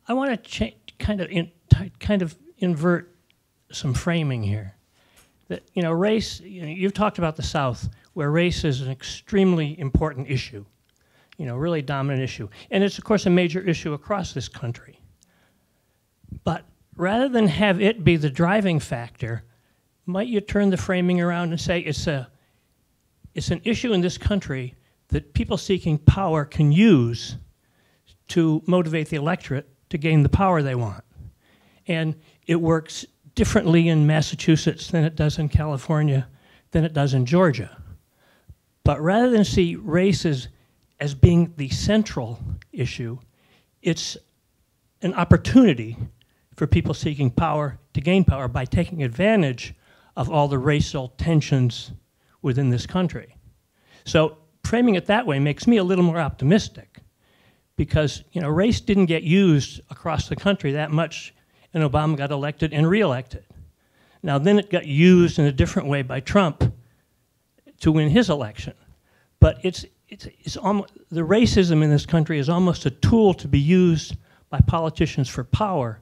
I want to kind of invert some framing here. That, you know, race. You know, you've talked about the South, where race is an extremely important issue. You know, really dominant issue, and it's of course a major issue across this country. But rather than have it be the driving factor, might you turn the framing around and say it's an issue in this country that people seeking power can use to motivate the electorate to gain the power they want. And it works differently in Massachusetts than it does in California, than it does in Georgia. But rather than see race as being the central issue, it's an opportunity for people seeking power to gain power by taking advantage of all the racial tensions within this country. So framing it that way makes me a little more optimistic, because, you know, race didn't get used across the country that much, and Obama got elected and reelected. Now then it got used in a different way by Trump to win his election. But it's almost, the racism in this country is almost a tool to be used by politicians for power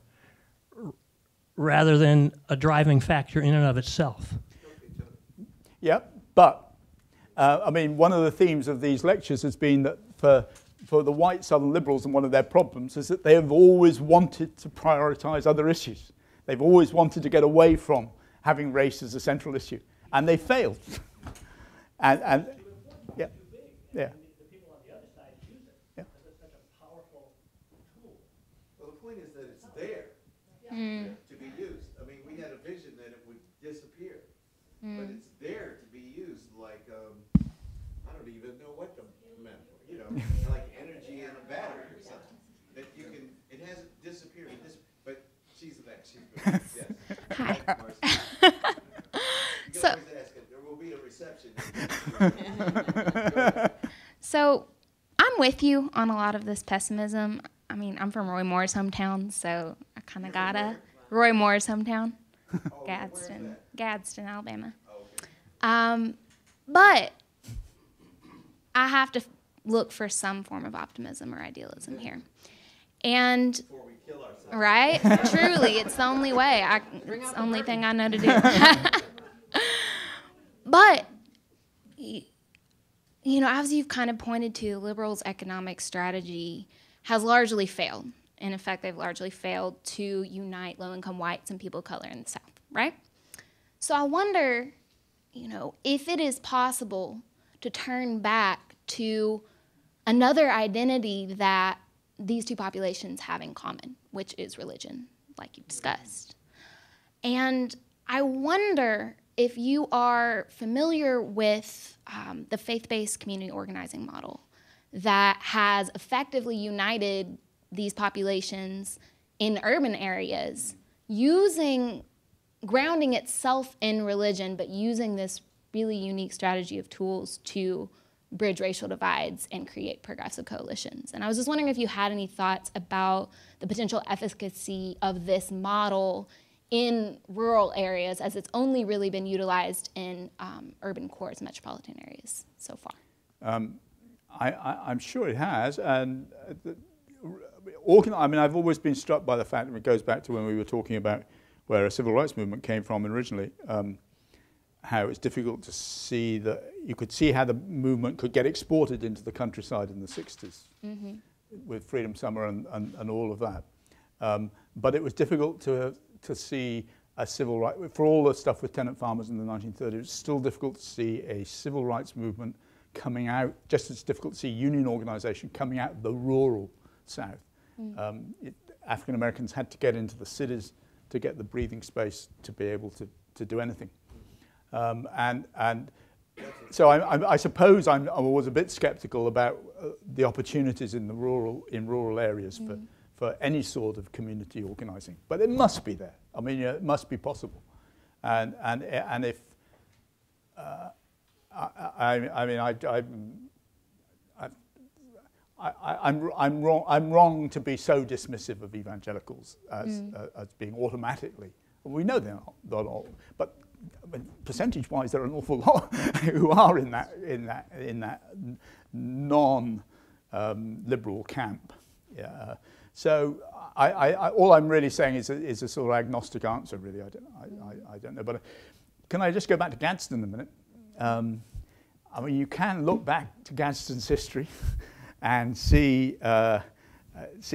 rather than a driving factor in and of itself. Yeah, but I mean, one of the themes of these lectures has been that for the white Southern liberals, and one of their problems is that they have always wanted to prioritize other issues. They've always wanted to get away from having race as a central issue, and they failed. and yeah, yeah. The people on the other side use it because it's such a powerful tool. Well, the point is that it's there to be used. I mean, we had a vision that it would disappear, but it's there to be used. Like I don't even know what the metaphor, you know, like energy in a battery or something. That you can, it hasn't disappeared. But she's the next. She's good. Yes. Hi. You can So- always ask it. There will be a reception. So I'm with you on a lot of this pessimism. I mean, I'm from Roy Moore's hometown, so I kind of gotta. Roy Moore's hometown, Gadsden, Alabama. But I have to look for some form of optimism or idealism here. And Before we kill ourselves. right, truly, it's the only way. It's the only thing I know to do. But you know, as you've kind of pointed to, liberals' economic strategy has largely failed. In effect, they've largely failed to unite low-income whites and people of color in the South, right? So I wonder, you know, if it is possible to turn back to another identity that these two populations have in common, which is religion, like you discussed. And I wonder if you are familiar with the faith-based community organizing model that has effectively united these populations in urban areas, grounding itself in religion, but using this really unique strategy of tools to bridge racial divides and create progressive coalitions. And I was just wondering if you had any thoughts about the potential efficacy of this model in rural areas, as it's only really been utilized in urban cores, metropolitan areas so far. I'm sure it has, and I mean, I've always been struck by the fact, and it goes back to when we were talking about where a civil rights movement came from originally, how it's difficult to see that you could see how the movement could get exported into the countryside in the 60s with Freedom Summer and all of that. But it was difficult to see a civil right, for all the stuff with tenant farmers in the 1930s, it's still difficult to see a civil rights movement coming out, just as difficult to see union organization coming out of the rural South. African Americans had to get into the cities to get the breathing space to be able to do anything. And so I suppose I was a bit skeptical about the opportunities in rural areas for any sort of community organizing, but it must be there. I mean, it must be possible, and if I'm wrong to be so dismissive of evangelicals as being automatically. We know they're not all, but percentage-wise, there are an awful lot who are in that non-liberal camp. Yeah. So all I'm really saying is a sort of agnostic answer. Really, I don't know. But can I just go back to Gadsden a minute? I mean, you can look back to Gadsden's history and see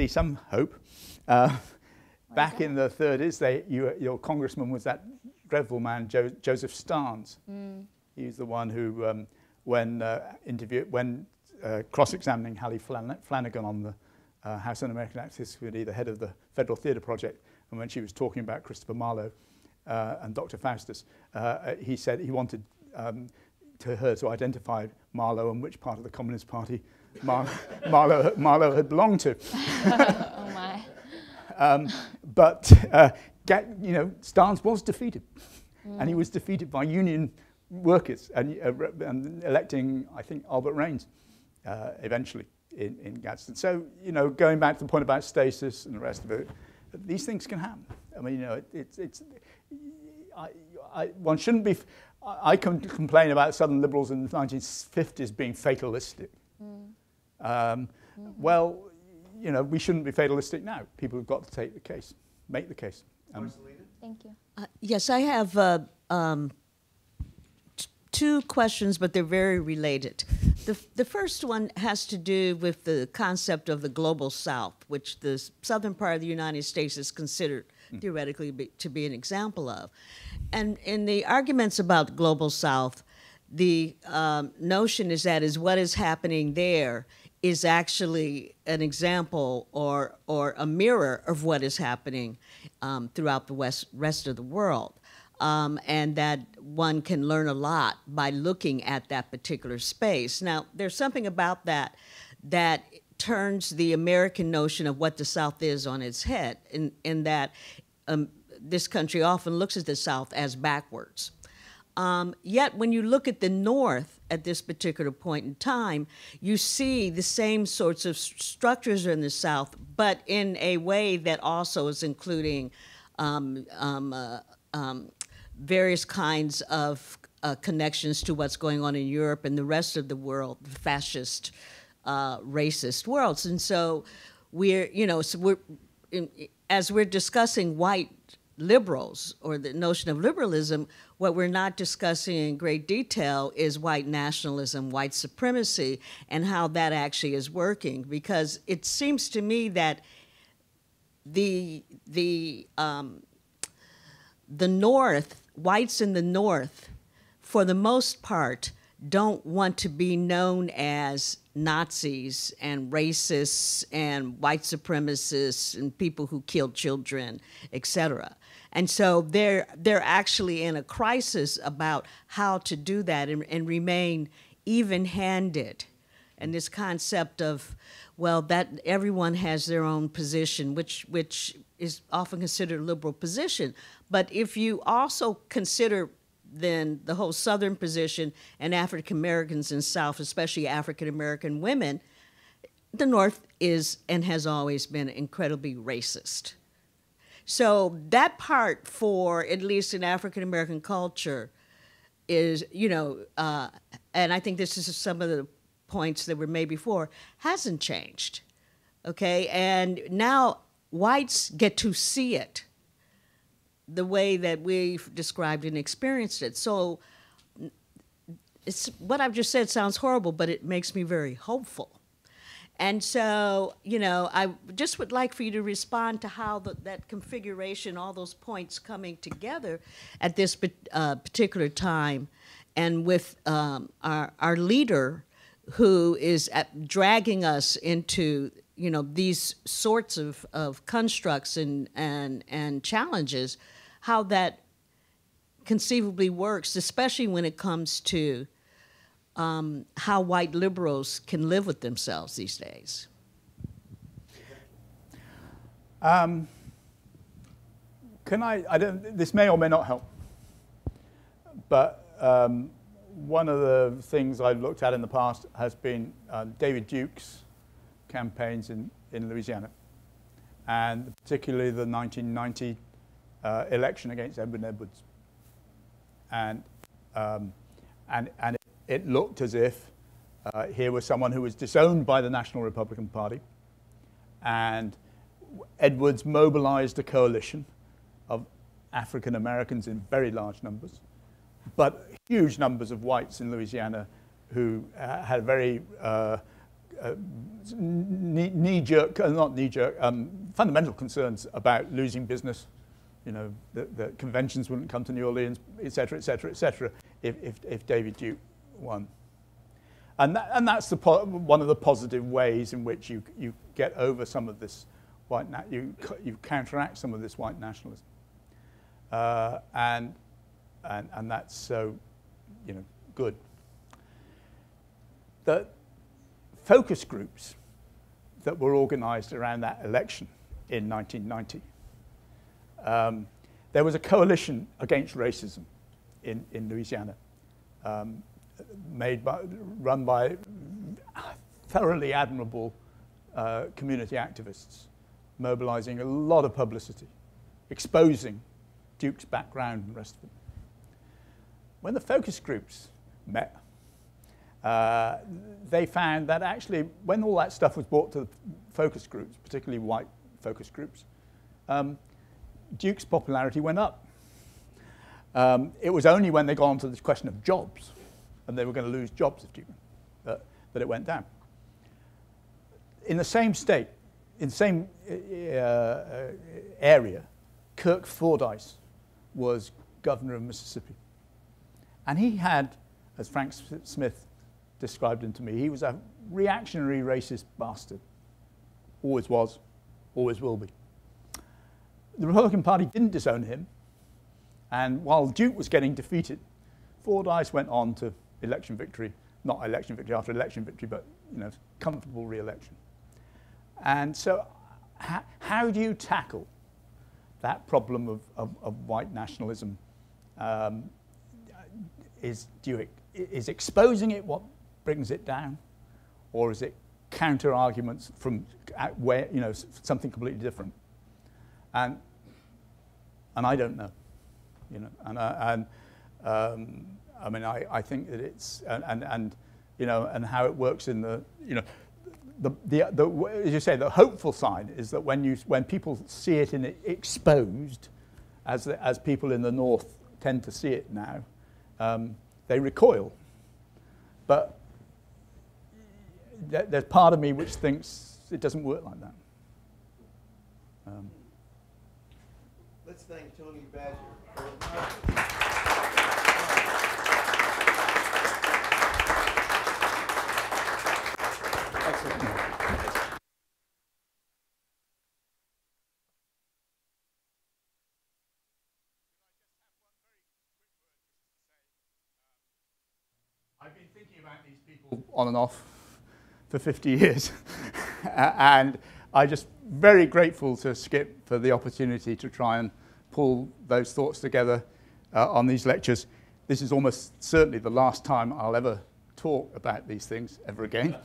some hope. Back in the 30s, your congressman was that dreadful man, Joseph Starnes. He was the one who, when cross-examining Hallie Flanagan on the House Un-American Access Committee, the head of the Federal Theatre Project, and when she was talking about Christopher Marlowe and Dr. Faustus, he said he wanted her to identify Marlowe and which part of the Communist Party Marlowe had belonged to. Oh my. But Starnes was defeated, and he was defeated by union workers and electing, I think, Albert Raines eventually in Gadsden. So, going back to the point about stasis and the rest of it, these things can happen. I mean, one shouldn't be. I can complain about Southern liberals in the 1950s being fatalistic. Well, we shouldn't be fatalistic now. People have got to take the case, make the case. Thank you. Yes, I have two questions, but they're very related. The first one has to do with the concept of the global South, which the southern part of the United States is considered theoretically to be an example of. And in the arguments about the global South, the notion is that what is happening there is actually an example or a mirror of what is happening throughout the rest of the world. And that one can learn a lot by looking at that particular space. Now, there's something about that turns the American notion of what the South is on its head, in that this country often looks at the South as backwards. Yet when you look at the North at this particular point in time, you see the same sorts of structures in the South, but in a way that also is including various kinds of connections to what's going on in Europe and the rest of the world, the fascist, racist worlds. And so as we're discussing white liberals or the notion of liberalism, what we're not discussing in great detail is white nationalism, white supremacy, and how that actually is working. Because it seems to me that the North whites in the North, for the most part, don't want to be known as Nazis and racists and white supremacists and people who killed children, etc. And so they're actually in a crisis about how to do that and remain even-handed. And this concept of, well, that everyone has their own position, which is often considered a liberal position. But if you also consider then the whole Southern position and African Americans in South, especially African American women, the North is and has always been incredibly racist. So that part, for at least in African American culture, is, you know, and I think this is some of the points that were made before, hasn't changed, okay? And now whites get to see it the way that we've described and experienced it. So it's, what I've just said sounds horrible, but it makes me very hopeful. And so, you know, I just would like for you to respond to how that configuration, all those points coming together at this particular time, and with our leader who is dragging us into, you know, these sorts of constructs and challenges, how that conceivably works, especially when it comes to how white liberals can live with themselves these days. Can this may or may not help, but one of the things I've looked at in the past has been David Duke's campaigns in Louisiana, and particularly the 1990 election against Edwin Edwards. And it looked as if here was someone who was disowned by the National Republican Party, and Edwards mobilized a coalition of African Americans in very large numbers, but huge numbers of whites in Louisiana who had very fundamental concerns about losing business. You know, the conventions wouldn't come to New Orleans, et cetera, et cetera, et cetera, if David Duke won. And that's one of the positive ways in which you get over some of this you counteract some of this white nationalism. And that's so, you know, good. The focus groups that were organized around that election in 1990, there was a coalition against racism in Louisiana, run by thoroughly admirable community activists, mobilizing a lot of publicity, exposing Duke's background and the rest of it. When the focus groups met, they found that actually when all that stuff was brought to the focus groups, particularly white focus groups, Duke's popularity went up. It was only when they got onto this question of jobs, and they were going to lose jobs if Duke won, that it went down. In the same state, in the same area, Kirk Fordyce was governor of Mississippi. And he had, as Frank Smith described him to me, he was a reactionary racist bastard. Always was, always will be. The Republican Party didn't disown him, and while Duke was getting defeated, Fordyce went on to election victory, not election victory after election victory, but, you know, comfortable re-election. And so how do you tackle that problem of white nationalism? Is exposing it what brings it down, or is it counter arguments from where, you know, something completely different? And I don't know, you know, I mean, I think that it's and you know, and how it works in the, you know, as you say, the hopeful side is that when people see it exposed, as people in the North tend to see it now, they recoil. But there's part of me which thinks it doesn't work like that. Let's thank Tony Badger for I've been thinking about these people on and off for 50 years. And I'm just very grateful to Skip for the opportunity to try and pull those thoughts together on these lectures. This is almost certainly the last time I'll ever talk about these things ever again.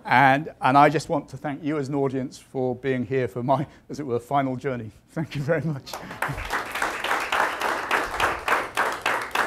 And I just want to thank you as an audience for being here for my, as it were, final journey. Thank you very much.